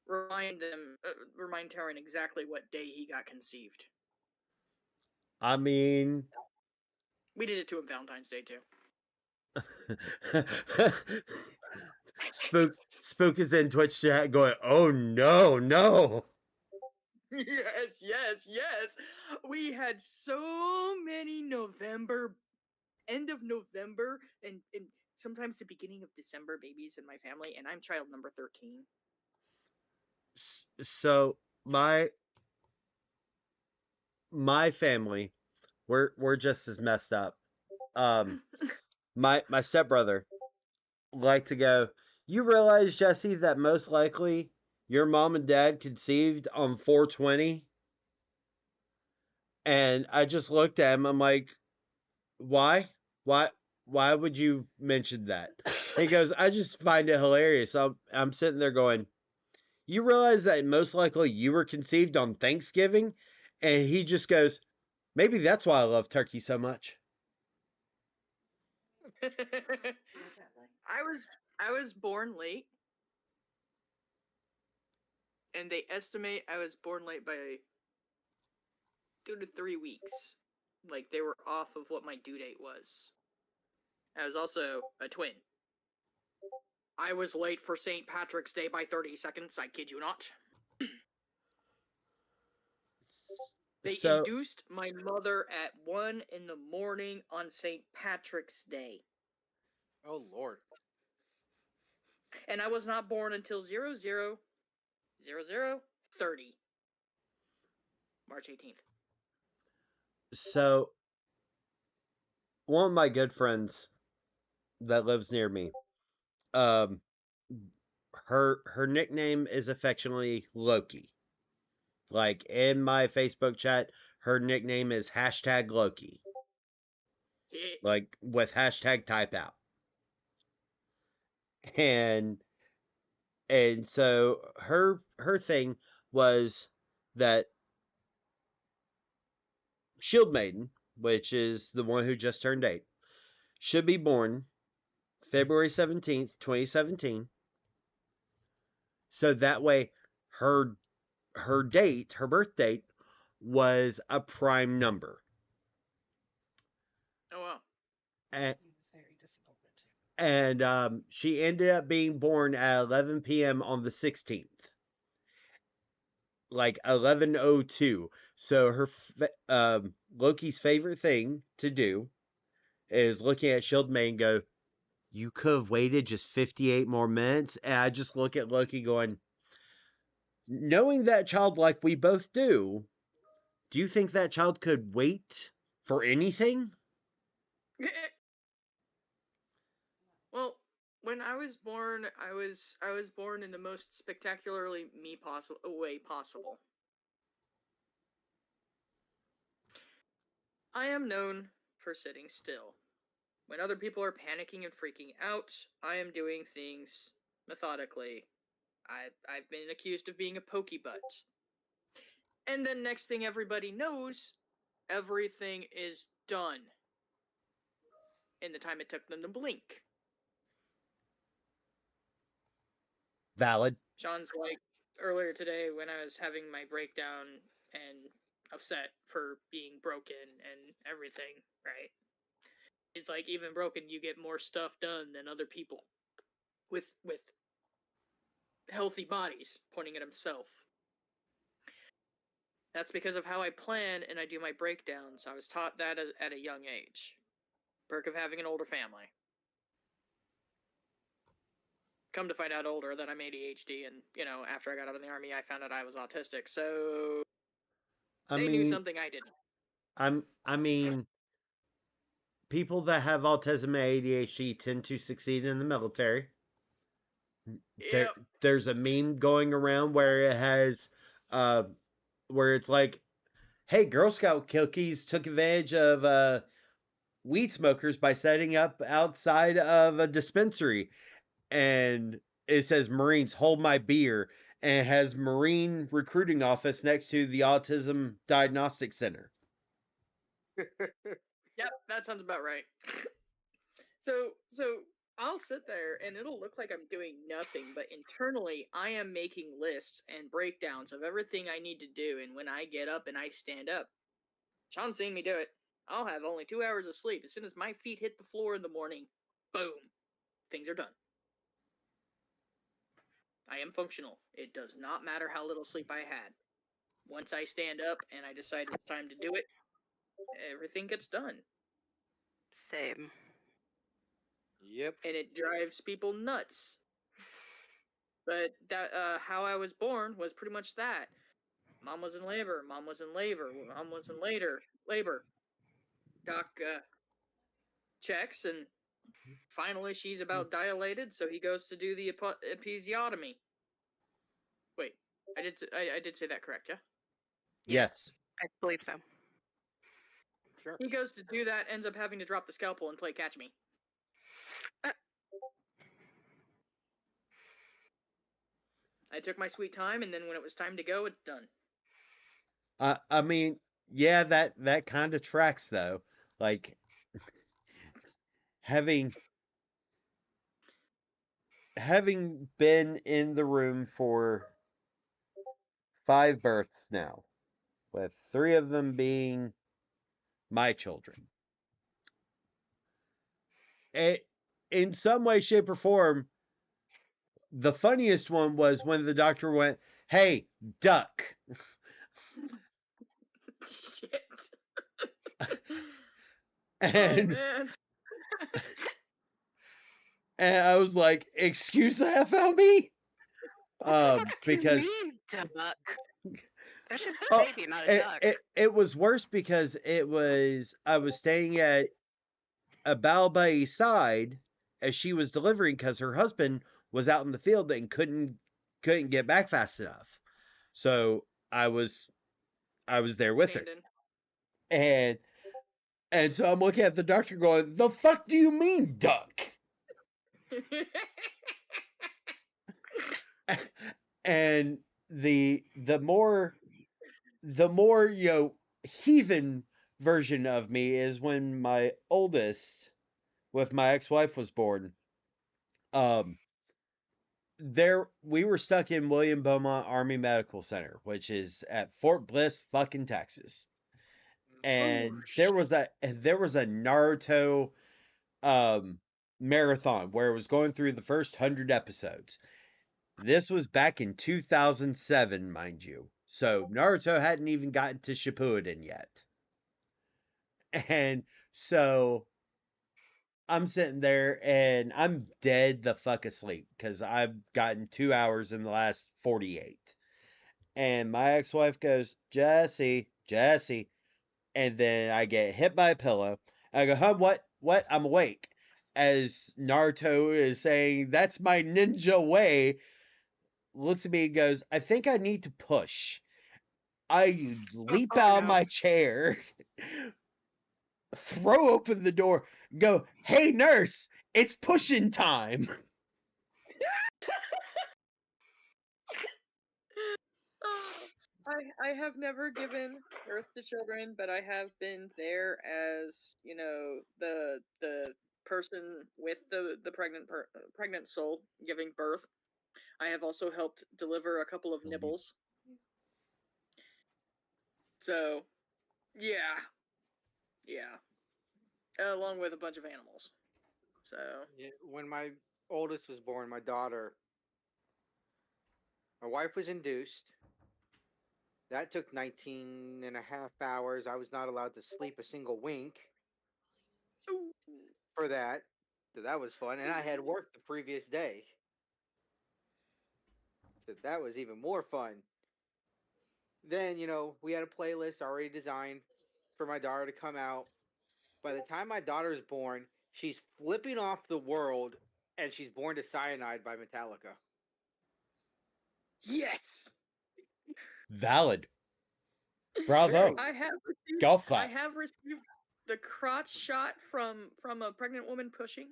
remind Taryn exactly what day he got conceived. I mean, We did it to him Valentine's Day too. Spook is in Twitch chat going, "Oh no, no." Yes, yes, yes. We had so many end of November, and sometimes the beginning of December babies in my family, and I'm child number 13. So my family, we're just as messed up. My stepbrother liked to go, You realize, Jesse, that most likely your mom and dad conceived on 420? And I just looked at him. I'm like, why? Why? Why would you mention that? He goes, I just find it hilarious. I'm sitting there going, you realize that most likely you were conceived on Thanksgiving? And he just goes, maybe that's why I love turkey so much. I was born late, and they estimate I was born late by 2 to 3 weeks. Like they were off of what my due date was. I was also a twin. I was late for St. Patrick's Day by 30 seconds. I kid you not. They So, induced my mother at 1 in the morning on St. Patrick's Day. Oh Lord. And I was not born until 000030, March 18th. so one of my good friends that lives near me, um, her nickname is affectionately Loki. Like in my Facebook chat, her nickname is hashtag Loki. Like with hashtag type out. And so her thing was that Shield Maiden, which is the one who just turned 8, should be born February 17th, 2017. So that way her date, her birth date was a prime number. Oh wow. And, she ended up being born at 11 p.m. on the 16th. Like 11:02. So her Loki's favorite thing to do is looking at Shield May and go, you could have waited just 58 more minutes. And I just look at Loki going, knowing that child like we both do you think that child could wait for anything? Well, when I was born, I was born in the most spectacularly me possible way possible. I am known for sitting still. When other people are panicking and freaking out, I am doing things methodically. I've been accused of being a pokey butt. And then next thing everybody knows, everything is done in the time it took them to blink. Valid. Sean's like, earlier today when I was having my breakdown and upset for being broken and everything, right? It's like, even broken, you get more stuff done than other people with healthy bodies, pointing at himself. That's because of how I plan and I do my breakdowns. I was taught that at a young age. Perk of having an older family. Come to find out older that I'm ADHD, and, after I got up in the Army, I found out I was autistic, so they knew something I didn't. I mean, people that have autism and ADHD tend to succeed in the military. Yep. There's a meme going around where it has, where it's like, hey, Girl Scout cookies took advantage of weed smokers by setting up outside of a dispensary. And it says, Marines, hold my beer. And it has Marine recruiting office next to the Autism Diagnostic Center. Yep, that sounds about right. So I'll sit there and it'll look like I'm doing nothing, but internally I am making lists and breakdowns of everything I need to do. And when I get up and I stand up, Sean's seen me do it. I'll have only 2 hours of sleep. As soon as my feet hit the floor in the morning, boom, things are done. I am functional. It does not matter how little sleep I had. Once I stand up and I decide it's time to do it, everything gets done. Same. Yep. And it drives people nuts. But that how I was born was pretty much that. Mom was in labor. Mom was in labor. Mom was in labor. Doc checks and Finally, she's about dilated, so he goes to do the episiotomy. Wait, I did say that correct, yeah? Yes. I believe so. Sure. He goes to do that, ends up having to drop the scalpel and play catch me. I took my sweet time, and then when it was time to go, it's done. I mean, yeah, that kind of tracks though. Like having been in the room for 5 births now, with 3 of them being my children. In some way, shape, or form, the funniest one was when the doctor went, "Hey, duck." Shit. And, man. and I was like, "Excuse the F out me?" What the fuck do Because you mean, duck? That shit's a oh, baby, not a duck. it was worse because I was staying at a Balbae side as she was delivering because her husband was out in the field and couldn't get back fast enough. So I was there with her. And so I'm looking at the doctor going, "The fuck do you mean, duck?" And the more heathen version of me is when my oldest with my ex-wife was born. There we were stuck in William Beaumont Army Medical Center, which is at Fort Bliss, fucking Texas. And there was a Naruto marathon where it was going through the first 100 episodes. This was back in 2007, mind you. So Naruto hadn't even gotten to Shippuden yet. And so I'm sitting there and I'm dead the fuck asleep because I've gotten 2 hours in the last 48. And my ex-wife goes, Jesse. And then I get hit by a pillow. I go, huh, what? I'm awake. As Naruto is saying, that's my ninja way. Looks at me and goes, I think I need to push. I leap out of no. my chair, throw open the door, go, hey nurse, it's pushing time. I have never given birth to children, but I have been there as the person with the pregnant soul giving birth. I have also helped deliver a couple of nibbles. So, yeah, along with a bunch of animals. So Yeah, when my oldest was born, my daughter, my wife was induced. That took 19 and a half hours. I was not allowed to sleep a single wink for that. So that was fun. And I had work the previous day. So that was even more fun. Then, we had a playlist already designed for my daughter to come out. By the time my daughter is born, she's flipping off the world and she's born to Cyanide by Metallica. yes, Valid. Bravo. I have received. Golf clap. I have received the crotch shot from a pregnant woman pushing.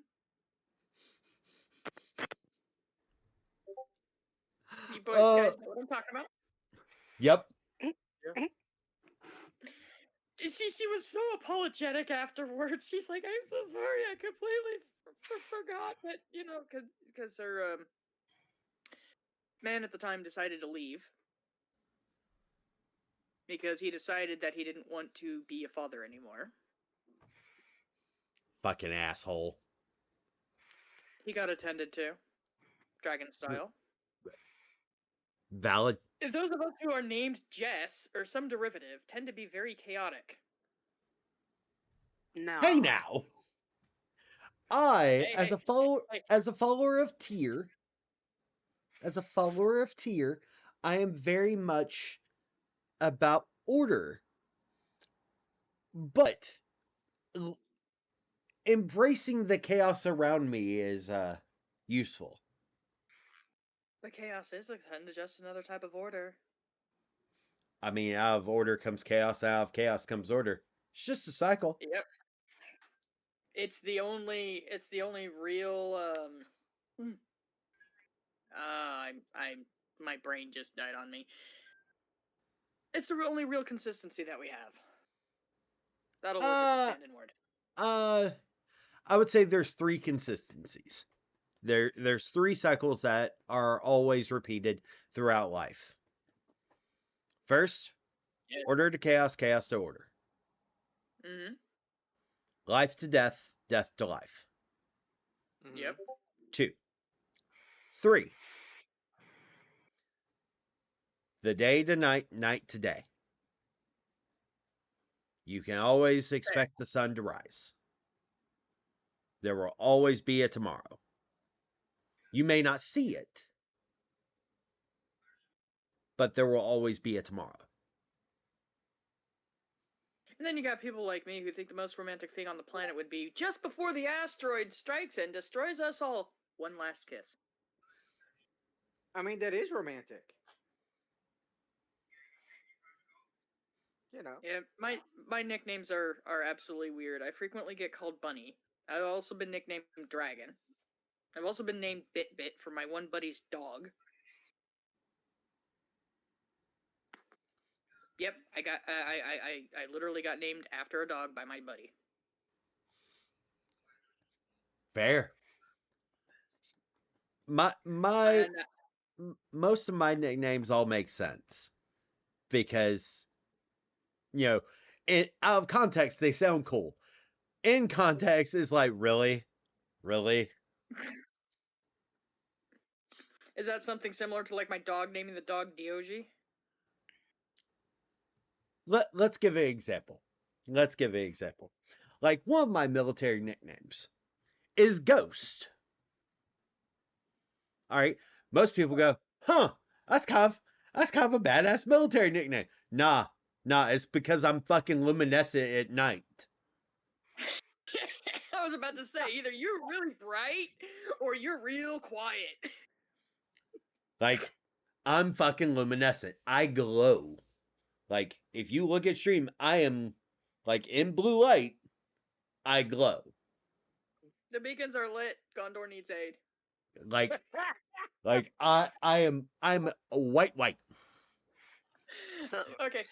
You guys know what I'm talking about? Yep. She was so apologetic afterwards. She's like, "I'm so sorry. I completely forgot that because her man at the time decided to leave because he decided that he didn't want to be a father anymore. Fucking asshole. He got attended to, dragon style. Valid. Those of us who are named Jess or some derivative tend to be very chaotic. No. Hey now. As a follower of Tyr, I am very much about order. But embracing the chaos around me is useful. But chaos is kind of just another type of order. I mean, out of order comes chaos, out of chaos comes order. It's just a cycle. Yep. It's the only real my brain just died on me. It's the only real consistency that we have. That'll work as a stand-in word. I would say there's 3 consistencies. There's 3 cycles that are always repeated throughout life. First, Yeah. order to chaos, chaos to order. Mm-hmm. Life to death, death to life. Mhm. Yep. 2. 3. The day to night, night to day. You can always expect the sun to rise. There will always be a tomorrow. You may not see it, but there will always be a tomorrow. And then you got people like me who think the most romantic thing on the planet would be just before the asteroid strikes and destroys us all, one last kiss. I mean, that is romantic. You know. Yeah, my nicknames are absolutely weird. I frequently get called Bunny. I've also been nicknamed Dragon. I've also been named Bit Bit for my one buddy's dog. Yep, I literally got named after a dog by my buddy. Fair. And Most of my nicknames all make sense because, you know, out of context they sound cool. In context, it's like, really? is that something similar to like my dog naming the dog Dioji? Let's give an example. Like, one of my military nicknames is Ghost. All right. Most people go, huh, that's kind of a badass military nickname. Nah, it's because I'm fucking luminescent at night. I was about to say, either you're really bright or you're real quiet. Like, I'm fucking luminescent. I glow. Like, if you look at stream, I am, like, in blue light, I glow. The beacons are lit. Gondor needs aid. Like, I'm a white. So Okay,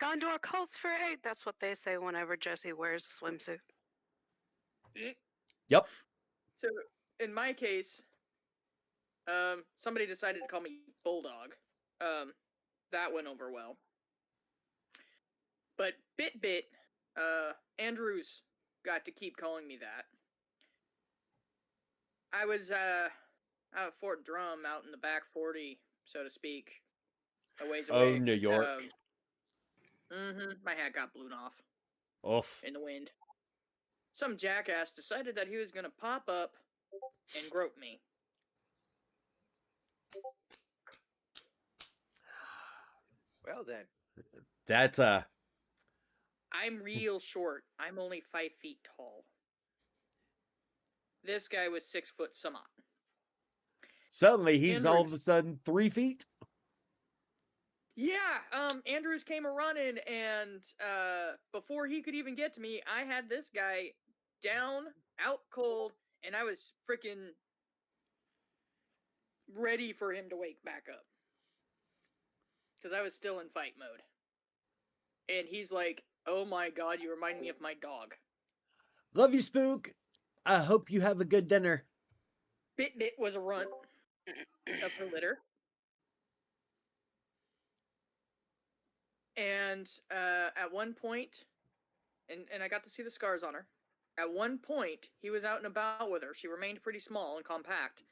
Gondor calls for aid. That's what they say whenever Jesse wears a swimsuit. Yep. so in my case, somebody decided to call me Bulldog. That went over well. But Bit, Andrews got to keep calling me that. I was out at Fort Drum, out in the back 40, so to speak, a ways away. Oh, New York. My hat got blown off Oof. in the wind. Some jackass decided that he was gonna pop up and grope me. Well then. That's I'm real short. I'm only 5 feet tall. This guy was 6 foot some odd. suddenly he's all of a Andrews. sudden 3 feet. Yeah, Andrews came a running, and before he could even get to me, I had this guy down, out cold, and I was freaking ready for him to wake back up. Because I was still in fight mode. And he's like, oh my god, you remind me of my dog. Love you, Spook. I hope you have a good dinner. Bit was a runt of her litter. And at one point, and I got to see the scars on her. At one point, he was out and about with her. She remained pretty small and compact.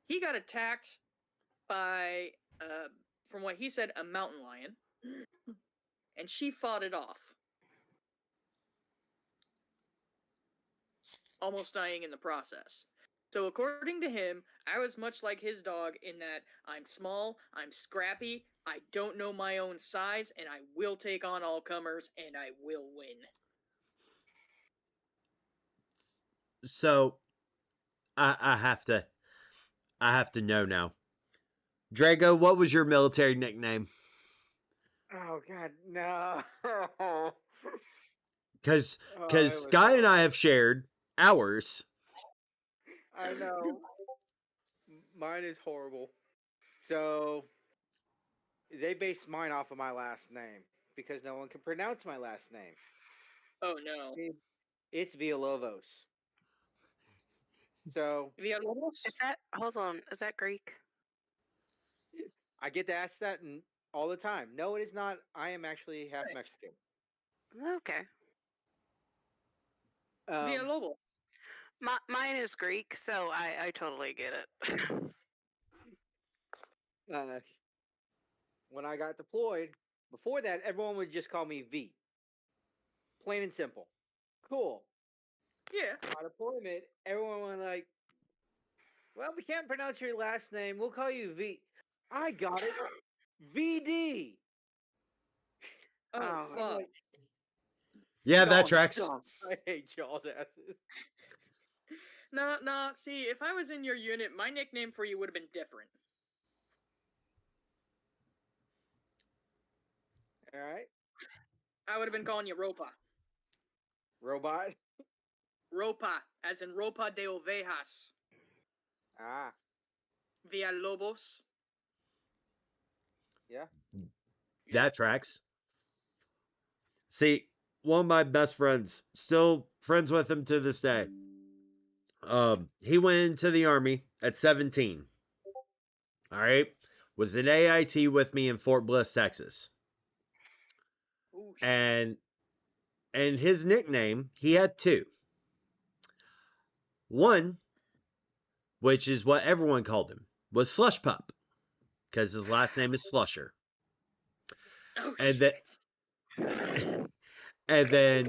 He got attacked by, from what he said, a mountain lion. And she fought it off. Almost dying in the process. So according to him, I was much like his dog in that I'm small, I'm scrappy, I don't know my own size, and I will take on all comers, and I will win. So I have to know now. Drago, what was your military nickname? Oh God, no. Oh, Because it was Sky and I horrible. have shared ours. I know. Mine is horrible. So they based mine off of my last name because no one can pronounce my last name. Oh no. It's Villalobos. So Villalobos? Is that, hold on, is that Greek? I get to ask that all the time. No, it is not. I am actually half Mexican. Okay. Um, Villalobos. Mine is Greek, so I totally get it. uh, when I got deployed, before that, everyone would just call me V. Plain and simple. Cool. Yeah. On deployment, everyone was like, well, we can't pronounce your last name. We'll call you V. I got it. VD. Oh Oh, I'm fuck. like, Yeah, that y'all tracks. suck. I hate y'all's asses. No. See, if I was in your unit, my nickname for you would have been different. All right. I would have been calling you Ropa. Robot. Ropa, as in Ropa de Ovejas. Ah, Villalobos. yeah. Yeah. That tracks. See, one of my best friends, still friends with him to this day. He went into the army at 17. All right, was in AIT with me in Fort Bliss, Texas, Oh shit. and his nickname he had two. One, which is what everyone called him, was Slush Pup because his last name is Slusher, Oh and that shit. and then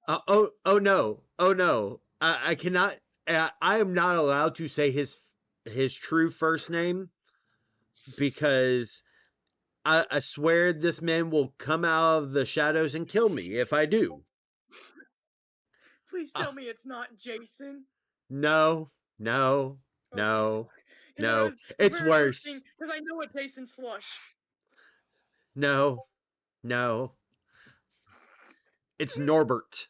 oh no, I cannot. I am not allowed to say his true first name because I swear this man will come out of the shadows and kill me if I do. Please Uh, tell me it's not Jason. no, no, Oh no, fuck. Because I no. was the It's very first thing, worse. because I know a Jason Slush. No, no. It's Norbert.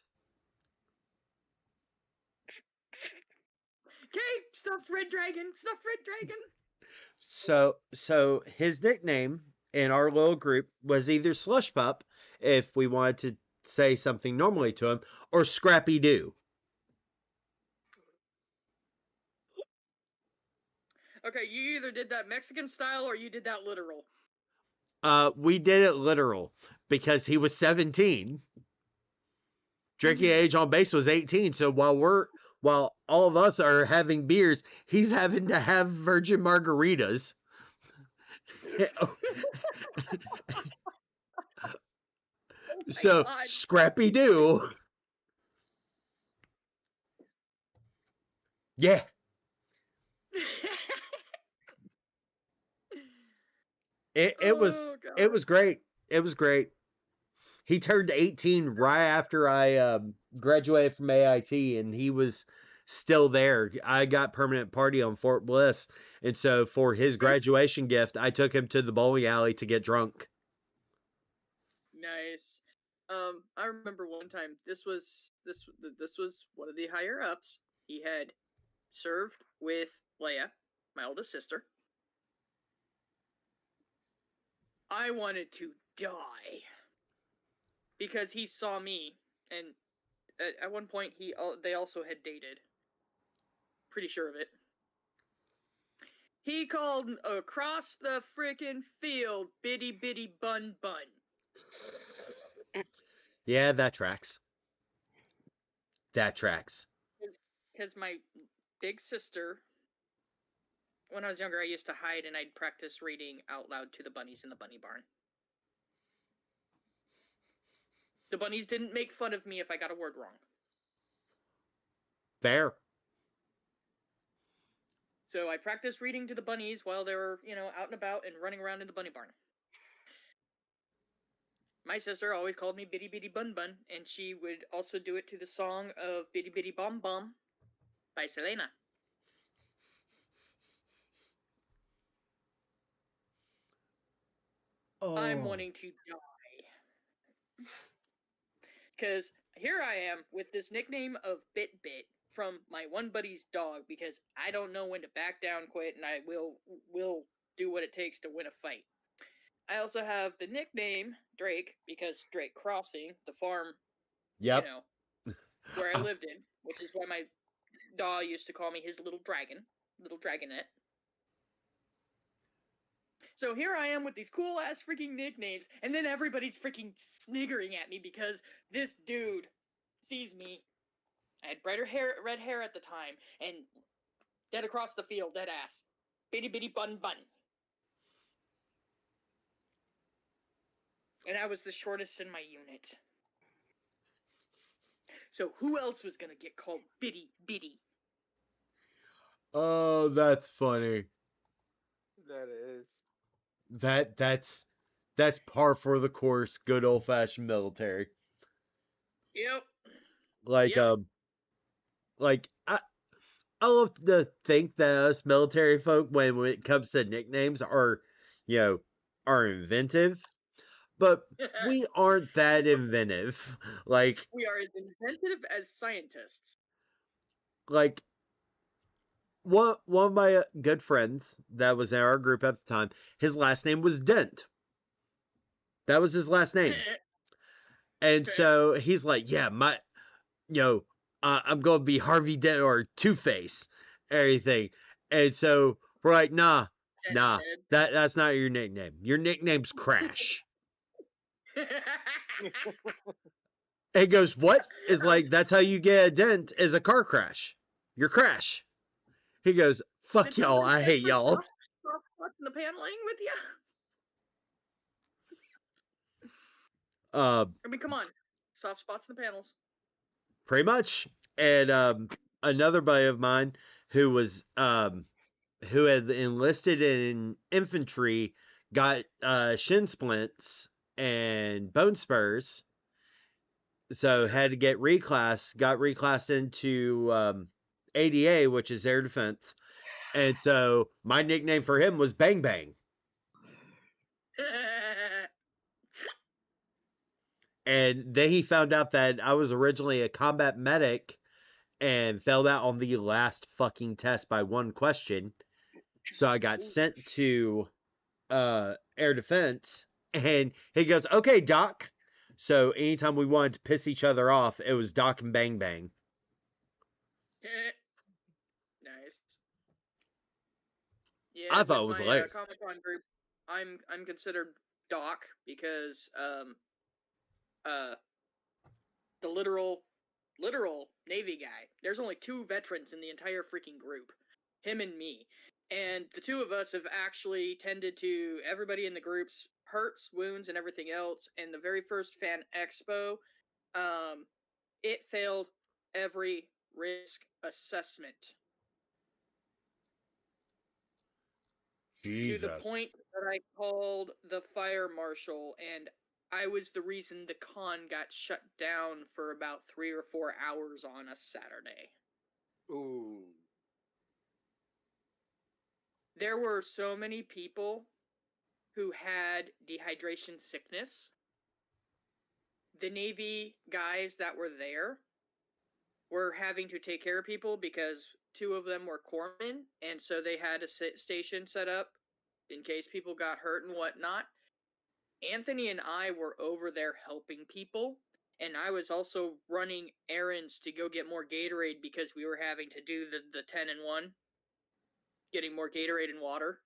Okay, stuffed red dragon. Stuffed red dragon. So his nickname in our little group was either Slush Pup, if we wanted to say something normally to him, or Scrappy Doo. Okay, you either did that Mexican style or you did that literal. We did it literal because he was 17. Drinking age on base was 18. So while all of us are having beers, he's having to have virgin margaritas. Oh my So god. Scrappy Doo. Yeah. It was Oh god. great. It was great. He turned 18 right after I graduated from AIT, and he was still there. I got permanent party on Fort Bliss, and so for his graduation gift, I took him to the bowling alley to get drunk. Nice. I remember one time. This was one of the higher ups. He had served with Leia, my oldest sister. I wanted to die because he saw me, and at one point they also had dated. Pretty sure of it. He called across the frickin' field, bitty bitty bun bun. Yeah, that tracks. That tracks. Because my big sister, when I was younger, I used to hide and I'd practice reading out loud to the bunnies in the bunny barn. The bunnies didn't make fun of me if I got a word wrong. Fair. So I practiced reading to the bunnies while they were, out and about and running around in the bunny barn. My sister always called me Bitty Bitty Bun Bun, and she would also do it to the song of Bitty Bitty Bom Bom by Selena. I'm Oh, wanting to die. Because here I am with this nickname of Bit Bit from my one buddy's dog because I don't know when to back down, quit, and I will do what it takes to win a fight. I also have the nickname Drake because Drake Crossing, the farm, you yep. know, where I lived in, which is why my dog used to call me his little dragon, little dragonette. So here I am with these cool ass freaking nicknames, and then everybody's freaking sniggering at me because this dude sees me. I had red hair at the time, and dead across the field, dead ass, bitty bitty bun bun, and I was the shortest in my unit. So who else was gonna get called bitty bitty? Oh, that's funny. That is. That's par for the course. Good old fashioned military. Yep. Like Yep. like I love to think that us military folk, when it comes to nicknames, are you know are inventive, but we aren't that inventive. Like We are as inventive as scientists. like one of my good friends that was in our group at the time, his last name was Dent. That was his last name. And Okay. so he's like, yeah, I'm going to be Harvey Dent or Two Face, everything. And so we're like, nah, that's not your nickname. Your nickname's Crash. And he goes, what? Is like, that's how you get a dent, is a car crash. Your Crash. He goes, fuck Did y'all, somebody I check hate for y'all. soft spots in the paneling with you? Uh, I mean, come on, soft spots in the panels. pretty much. And another buddy of mine who was who had enlisted in infantry got shin splints and bone spurs, so Sure. had to get got reclassed into ADA, which is air defense. And so my nickname for him was Bang Bang. And then he found out that I was originally a combat medic and failed out on the last fucking test by one question. So I got sent to air defense, and he goes, okay, Doc. So anytime we wanted to piss each other off, it was Doc and Bang Bang. Nice. Yeah, I thought with it was my hilarious. Comic Con group, I'm considered Doc because the literal Navy guy. There's only 2 veterans in the entire freaking group, him and me, and the 2 of us have actually tended to everybody in the group's hurts, wounds, and everything else. And the very first fan expo, it failed every risk assessment to the Jesus. point that I called the fire marshal, and I was the reason the con got shut down for about 3 or 4 hours on a Saturday. Ooh. There were so many people who had dehydration sickness. The Navy guys that were there were having to take care of people because 2 of them were corpsmen, and so they had a station set up in case people got hurt and whatnot. Anthony and I were over there helping people, and I was also running errands to go get more Gatorade because we were having to do the 10 and 1, getting more Gatorade and water.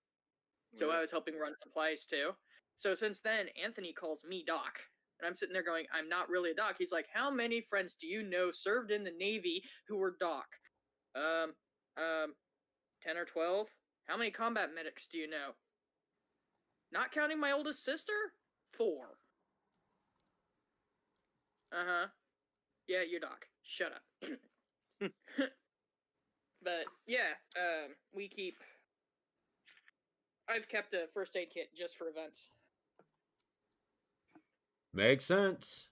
So Yep. I was helping run supplies too. So since then, Anthony calls me Doc. And I'm sitting there going, I'm not really a doc. He's like, how many friends do you know served in the Navy who were doc? Um, 10 or 12? How many combat medics do you know? Not counting my oldest sister? 4. Uh-huh. Yeah, you're doc. Shut up. But yeah, we keep. I've kept a first aid kit just for events. Makes sense.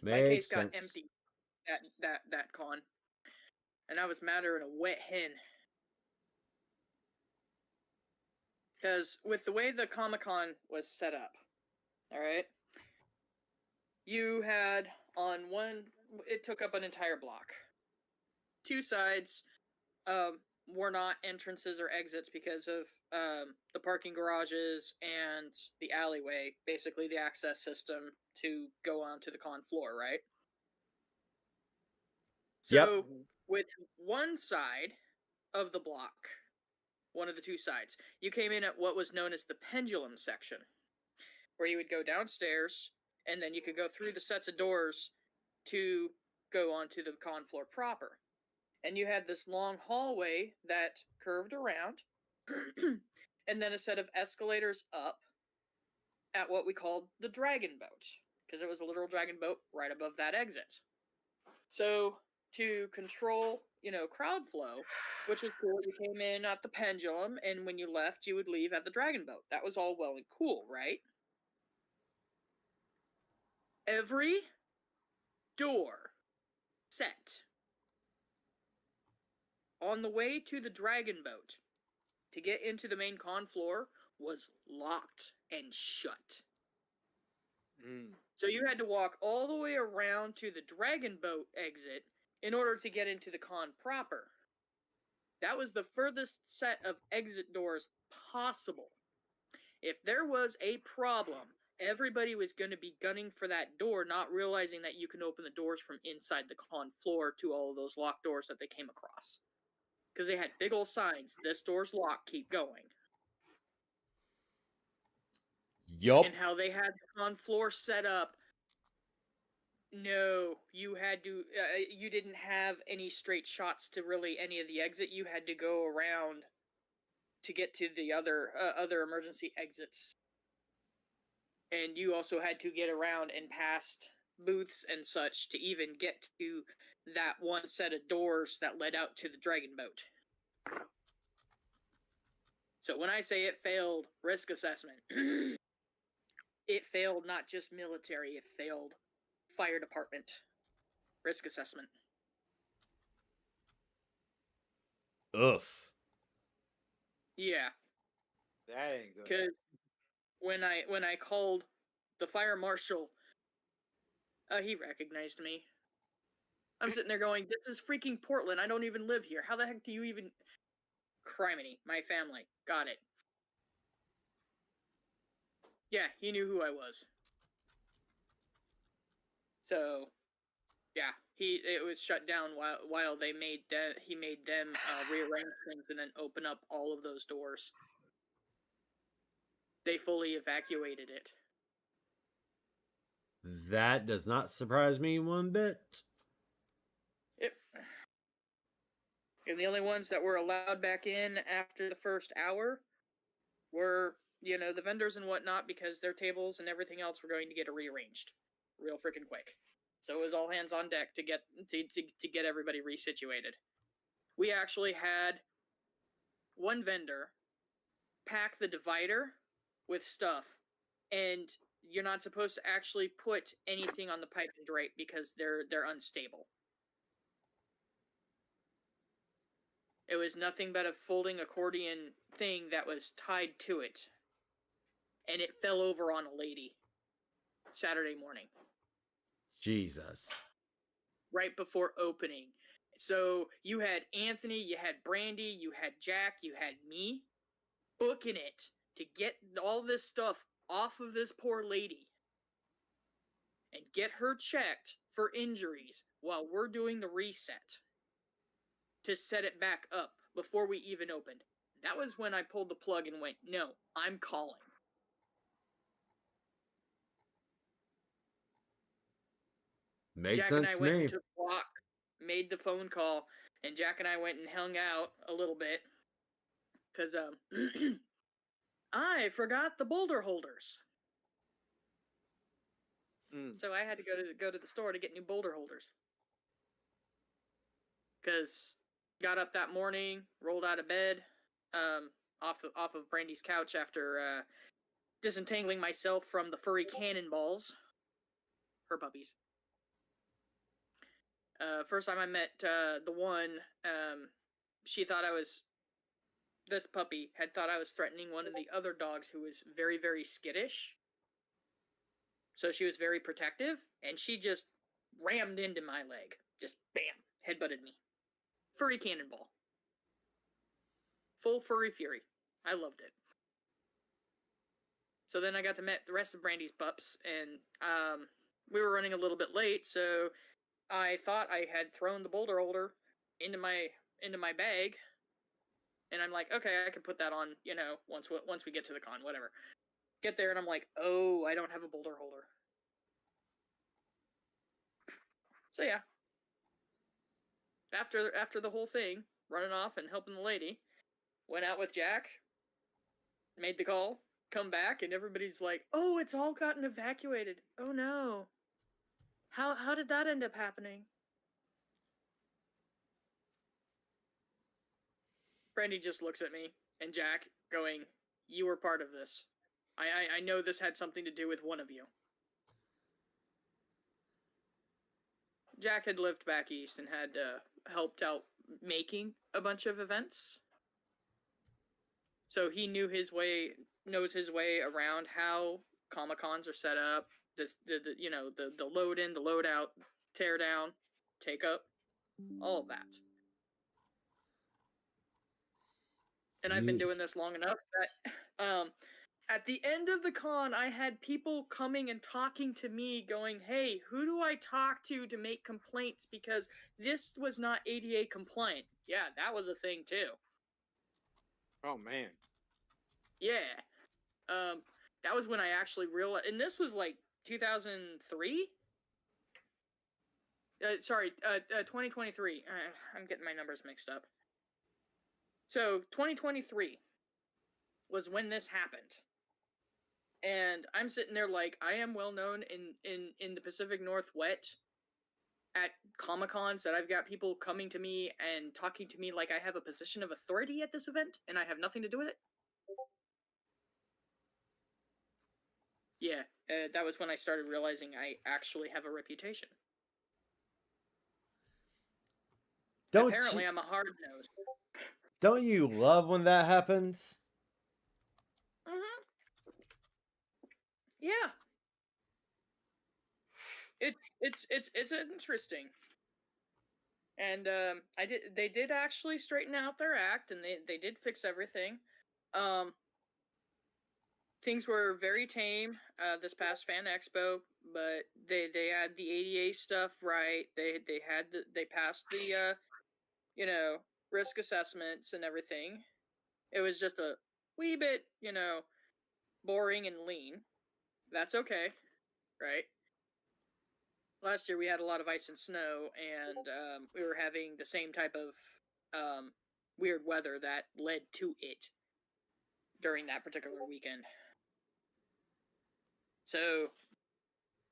My case Makes got sense. empty that con. and I was madder than a wet hen. Because with the way the Comic-Con was set up, alright, you had on one, it took up an entire block. Two sides were not entrances or exits because of the parking garages and the alleyway, basically the access system to go onto the con floor, right? So, Yep. with one side of the block, one of the two sides, you came in at what was known as the pendulum section, where you would go downstairs, and then you could go through the sets of doors to go onto the con floor proper. And you had this long hallway that curved around, and then a set of escalators up at what we called the dragon boat, because it was a literal dragon boat right above that exit. So to control, crowd flow, which was cool, you came in at the pendulum, and when you left, you would leave at the dragon boat. That was all well and cool, right? Every door set on the way to the dragon boat to get into the main con floor was locked and shut. So you had to walk all the way around to the dragon boat exit in order to get into the con proper. That was the furthest set of exit doors possible. If there was a problem, everybody was going to be gunning for that door, not realizing that you can open the doors from inside the con floor to all of those locked doors that they came across. Because they had big old signs, this door's locked, keep going. Yup. And how they had the con floor set up, no, you had to, you didn't have any straight shots to really any of the exit. You had to go around to get to the other emergency exits. And you also had to get around and past booths and such to even get to that one set of doors that led out to the dragon boat. So when I say it failed risk assessment, it failed not just military, it failed fire department risk assessment. Ugh. Yeah, That ain't good. because when I called the fire marshal, he recognized me. I'm sitting there going, "This is freaking Portland. I don't even live here. How the heck do you even?" Criminy, my family. Got it. Yeah, he knew who I was. So, yeah, it was shut down while he made them rearrange things and then open up all of those doors. They fully evacuated it. That does not surprise me one bit. And the only ones that were allowed back in after the first hour were, the vendors and whatnot, because their tables and everything else were going to get rearranged real freaking quick. So it was all hands on deck to get everybody resituated. We actually had one vendor pack the divider with stuff, and you're not supposed to actually put anything on the pipe and drape because they're unstable. It was nothing but a folding accordion thing that was tied to it, and it fell over on a lady Saturday morning. Jesus. Right before opening. So you had Anthony, you had Brandy, you had Jack, you had me booking it to get all this stuff off of this poor lady and get her checked for injuries while we're doing the reset to set it back up before we even opened. That was when I pulled the plug and went, no, I'm calling. Makes Jack and sense I to went me. and took a walk, made the phone call, and Jack and I went and hung out a little bit because I forgot the boulder holders. So I had to go to the store to get new boulder holders. Because got up that morning, rolled out of bed, off of Brandy's couch after disentangling myself from the furry cannonballs, her puppies. First time I met the one, she thought I was. This puppy had thought I was threatening one of the other dogs who was very, very skittish. So she was very protective, and she just rammed into my leg. Just bam, headbutted me. Furry cannonball. Full furry fury. I loved it. So then I got to meet the rest of Brandy's pups, and we were running a little bit late, so I thought I had thrown the boulder holder into my bag, and I'm like, okay, I can put that on, once we get to the con, whatever. Get there, and I'm like, oh, I don't have a boulder holder. So yeah, after the whole thing, running off and helping the lady, went out with Jack, made the call, come back, and everybody's like, oh, it's all gotten evacuated. Oh no. How did that end up happening? Brandy just looks at me and Jack, going, you were part of this. I know this had something to do with one of you. Jack had lived back east and had helped out making a bunch of events. So he knows his way around how Comic-Cons are set up, the load in, the load out, tear down, take up, all of that. And I've been doing this long enough that at the end of the con, I had people coming and talking to me going, hey, who do I talk to make complaints because this was not ADA compliant? Yeah, that was a thing too. Oh, man. Yeah. That was when I actually realized, and this was like 2003? 2023. I'm getting my numbers mixed up. So 2023 was when this happened. And I'm sitting there like, I am well known in the Pacific Northwest at Comic-Cons that I've got people coming to me and talking to me like I have a position of authority at this event and I have nothing to do with it. Yeah, that was when I started realizing I actually have a reputation. Apparently, I'm a hard nose. Don't you love when that happens? Mm-hmm. Yeah. It's interesting. And they did actually straighten out their act, and they did fix everything. Things were very tame this past Fan Expo, but they had the ADA stuff right. They passed the risk assessments and everything. It was just a wee bit boring and lean. That's okay, right? Last year we had a lot of ice and snow, and we were having the same type of weird weather that led to it during that particular weekend. So,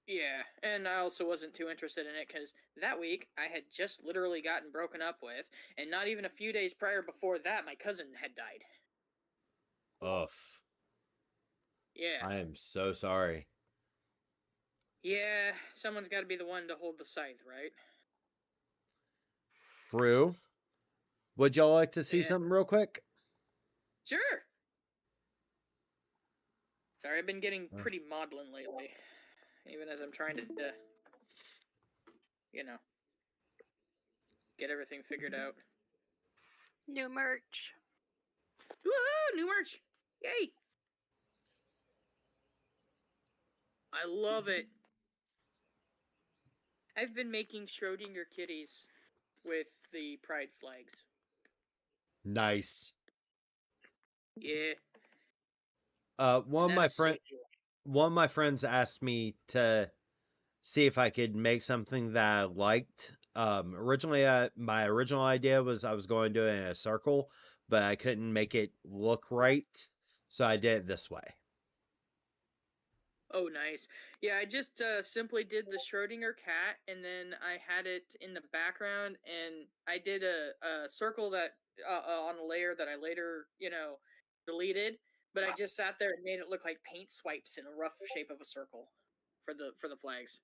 yeah, and I also wasn't too interested in it because that week I had just literally gotten broken up with, and not even a few days prior before that, my cousin had died. Ugh. Yeah. I am so sorry. Yeah, someone's got to be the one to hold the scythe, right? True. Would y'all like to see Yeah. something real quick? Sure. Sorry, I've been getting pretty maudlin lately. Even as I'm trying to, get everything figured out. New merch. Woohoo! New merch! Yay! I love it. I've been making Schrodinger kitties with the pride flags. Nice. Yeah. One of my friends asked me to see if I could make something that I liked. Originally, my original idea was I was going to do it in a circle, but I couldn't make it look right, so I did it this way. Oh, nice. Yeah, I just simply did the Schrodinger cat, and then I had it in the background, and I did a circle that on a layer that I later, deleted. But I just sat there and made it look like paint swipes in a rough shape of a circle for the flags.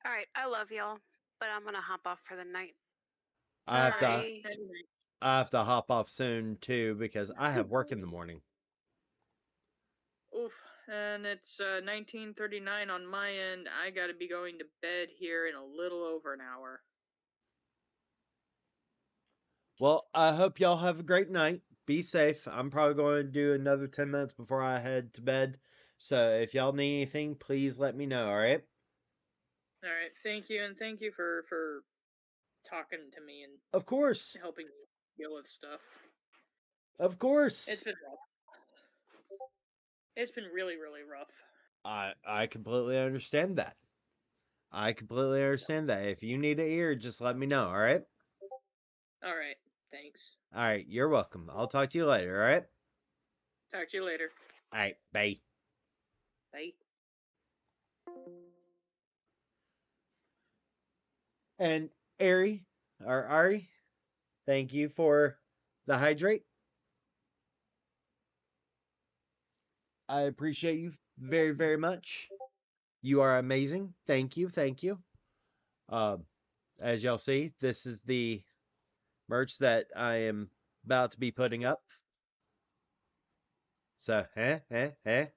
All right, I love y'all, but I'm gonna hop off for the night. I have to Bye. I have to hop off soon too because I have work in the morning. Oof. And it's 19:39 on my end. I gotta be going to bed here in a little over an hour. Well, I hope y'all have a great night. Be safe. I'm probably going to do another 10 minutes before I head to bed. So if y'all need anything, please let me know, all right? All right, thank you, and thank you for talking to me and Of course. helping me deal with stuff. Of course. It's been rough. It's been really, really rough. I completely understand that. I completely understand that. If you need an ear, just let me know, all right? All right, thanks. All right, you're welcome. I'll talk to you later, all right? Talk to you later. All right, bye. Bye. And Ari, thank you for the hydrate. I appreciate you very, very much. You are amazing. Thank you, thank you. Um, as y'all see, this is the merch that I am about to be putting up. So, eh.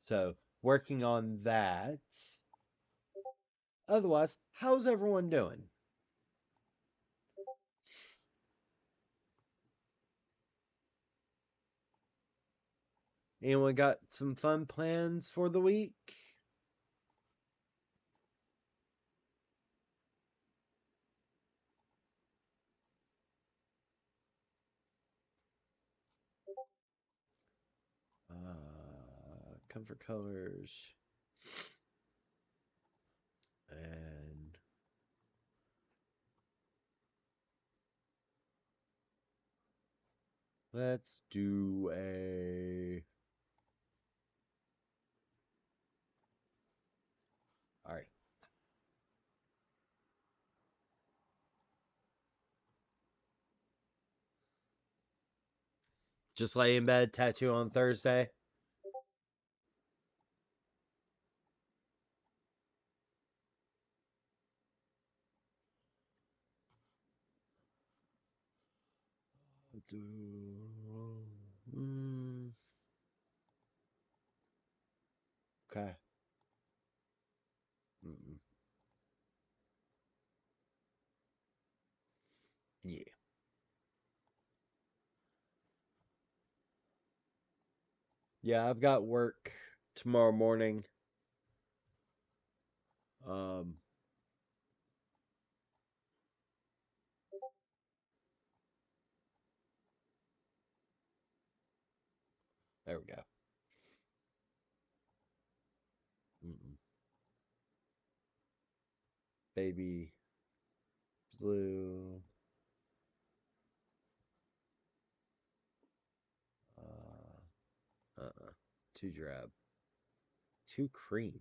So, working on that. Otherwise, how's everyone doing? Anyone got some fun plans for the week? Comfort colors. And let's do a. All right. Just lay in bed, tattoo on Thursday. Okay. Mm-mm. Yeah. Yeah, I've got work tomorrow morning. Um, there we go. Mm-mm. Baby blue. Too drab. Too cream.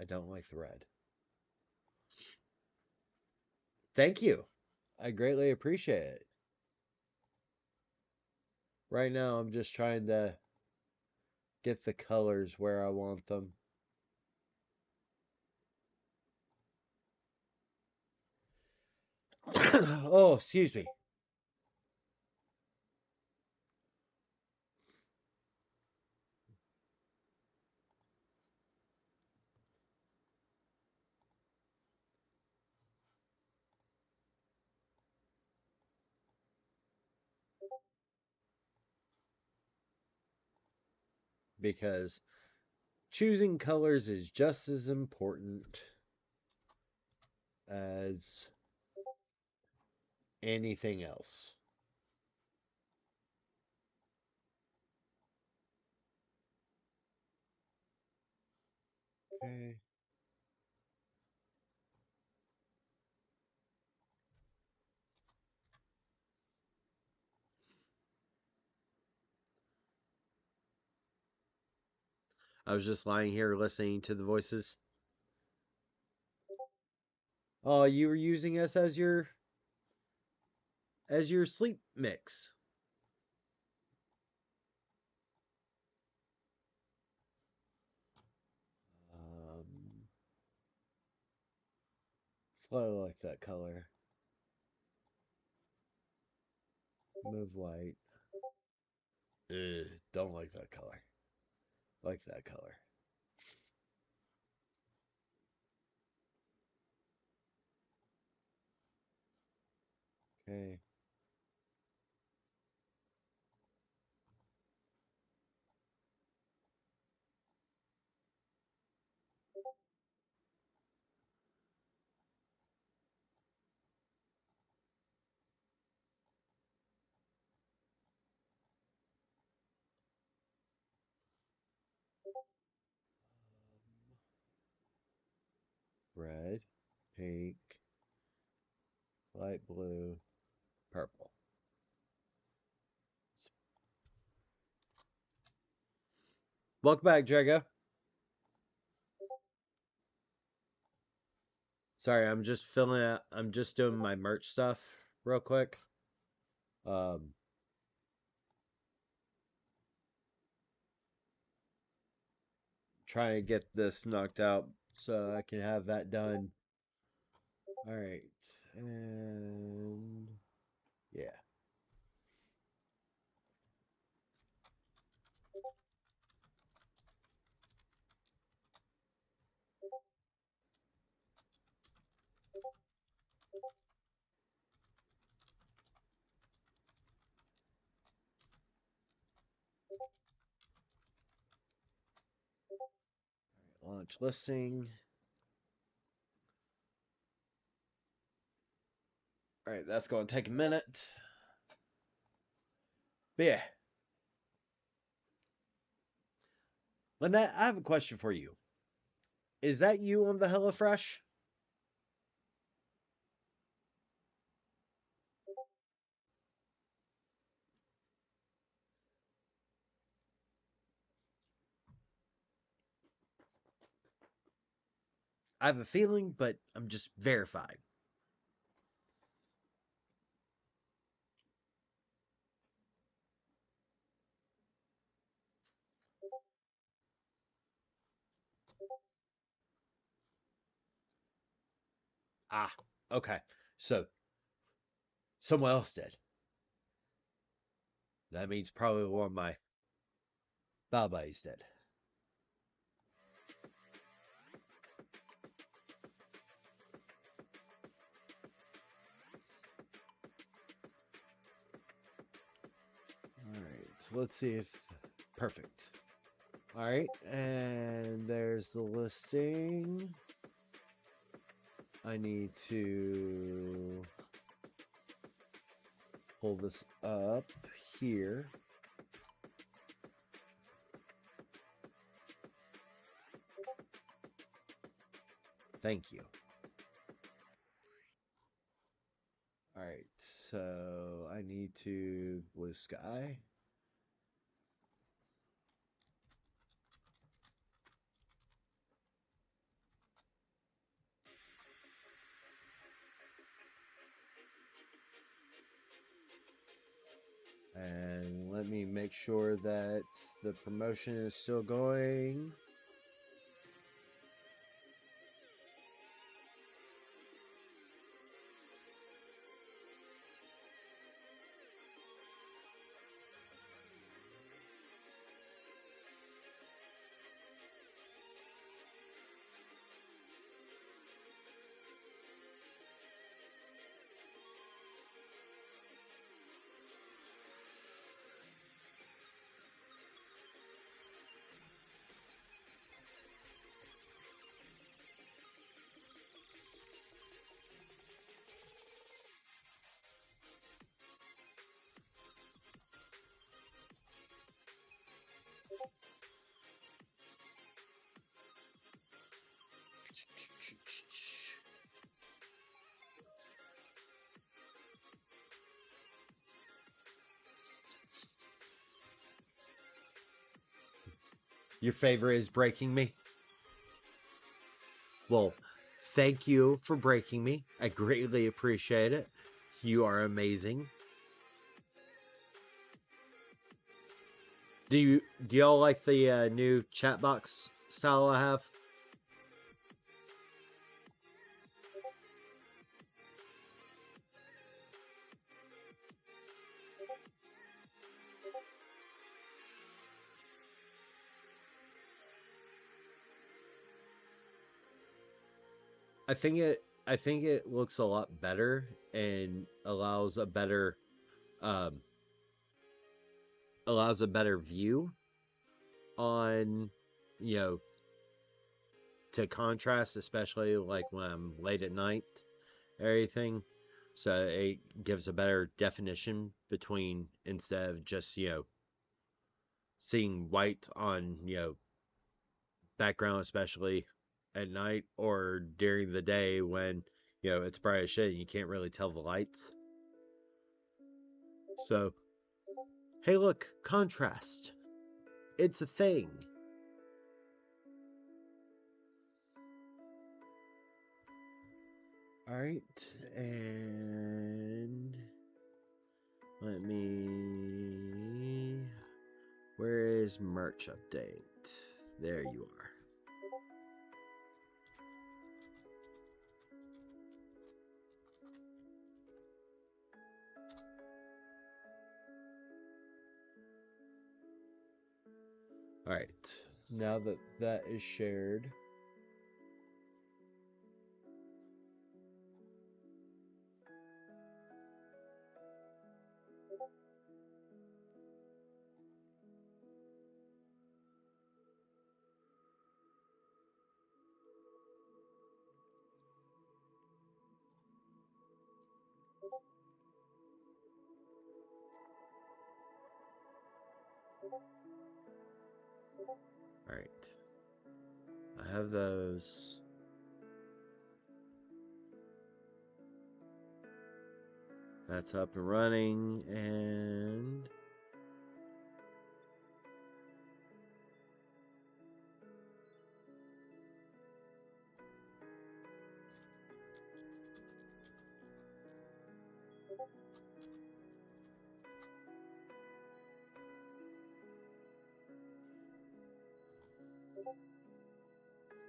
I don't like the red. Thank you. I greatly appreciate it. Right now, I'm just trying to get the colors where I want them. Oh, excuse me. Because choosing colors is just as important as anything else. Okay. I was just lying here listening to the voices. Oh, you were using us as your sleep mix. I like that color. Move white. Ugh, don't like that color. Like that color. Okay. Red, pink, light blue, purple. Welcome back, Jago. Sorry, I'm just filling out. I'm just doing my merch stuff real quick. Trying to get this knocked out so I can have that done. All right, and yeah. Launch listing. All right, that's going to take a minute. But yeah. Lynette, I have a question for you. Is that you on the HelloFresh? I have a feeling, but I'm just verifying. Ah, okay. So, someone else did. That means probably one of my buddies did. Alright, so let's see if... Perfect. Alright, and there's the listing. I need to pull this up here. Thank you. Alright, so I need to blue sky. And let me make sure that the promotion is still going. Your favor is breaking me? Well, thank you for breaking me. I greatly appreciate it. You are amazing. Do y'all like the new chat box style I have? I think it looks a lot better and um allows a better view on, you know, to contrast, especially like when I'm late at night, everything. So it gives a better definition between, instead of just, seeing white on, background, especially at night or during the day when, it's bright as shit and you can't really tell the lights. So, hey, look, contrast. It's a thing. Alright, and let me... Where is merch update? There you are. Alright, now that that is shared, alright, I have those. That's up and running, and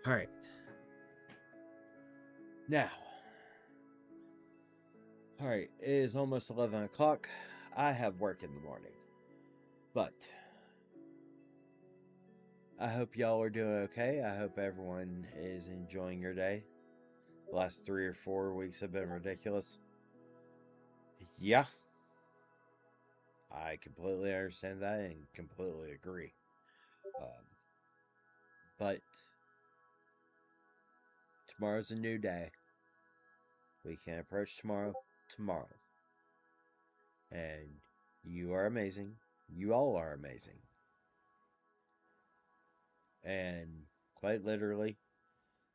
alright. Now, alright, it is almost 11 o'clock. I have work in the morning. But I hope y'all are doing okay. I hope everyone is enjoying your day. The last 3 or 4 weeks have been ridiculous. Yeah, I completely understand that and completely agree. But tomorrow's a new day. We can approach tomorrow. And you are amazing. You all are amazing. And quite literally,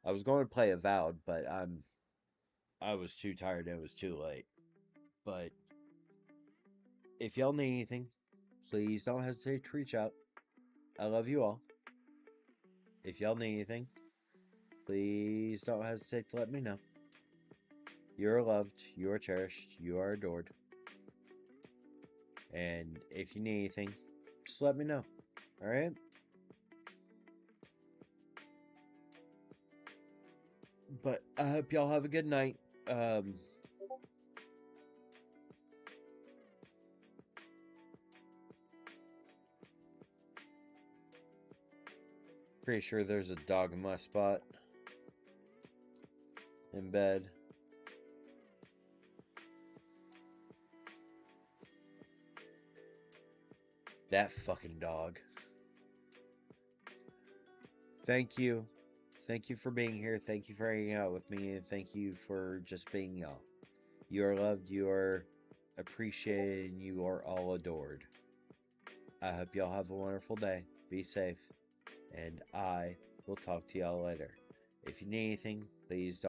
I was going to play Avowed, but I was too tired and it was too late. But if y'all need anything, please don't hesitate to reach out. I love you all. If y'all need anything, please don't hesitate to let me know. You are loved, you are cherished, you are adored. And if you need anything, just let me know. Alright? But I hope y'all have a good night. Pretty sure there's a dog in my spot. In bed. That fucking dog. Thank you. Thank you for being here. Thank you for hanging out with me. And thank you for just being y'all. You are loved. You are appreciated. And you are all adored. I hope y'all have a wonderful day. Be safe. And I will talk to y'all later. If you need anything, please don't.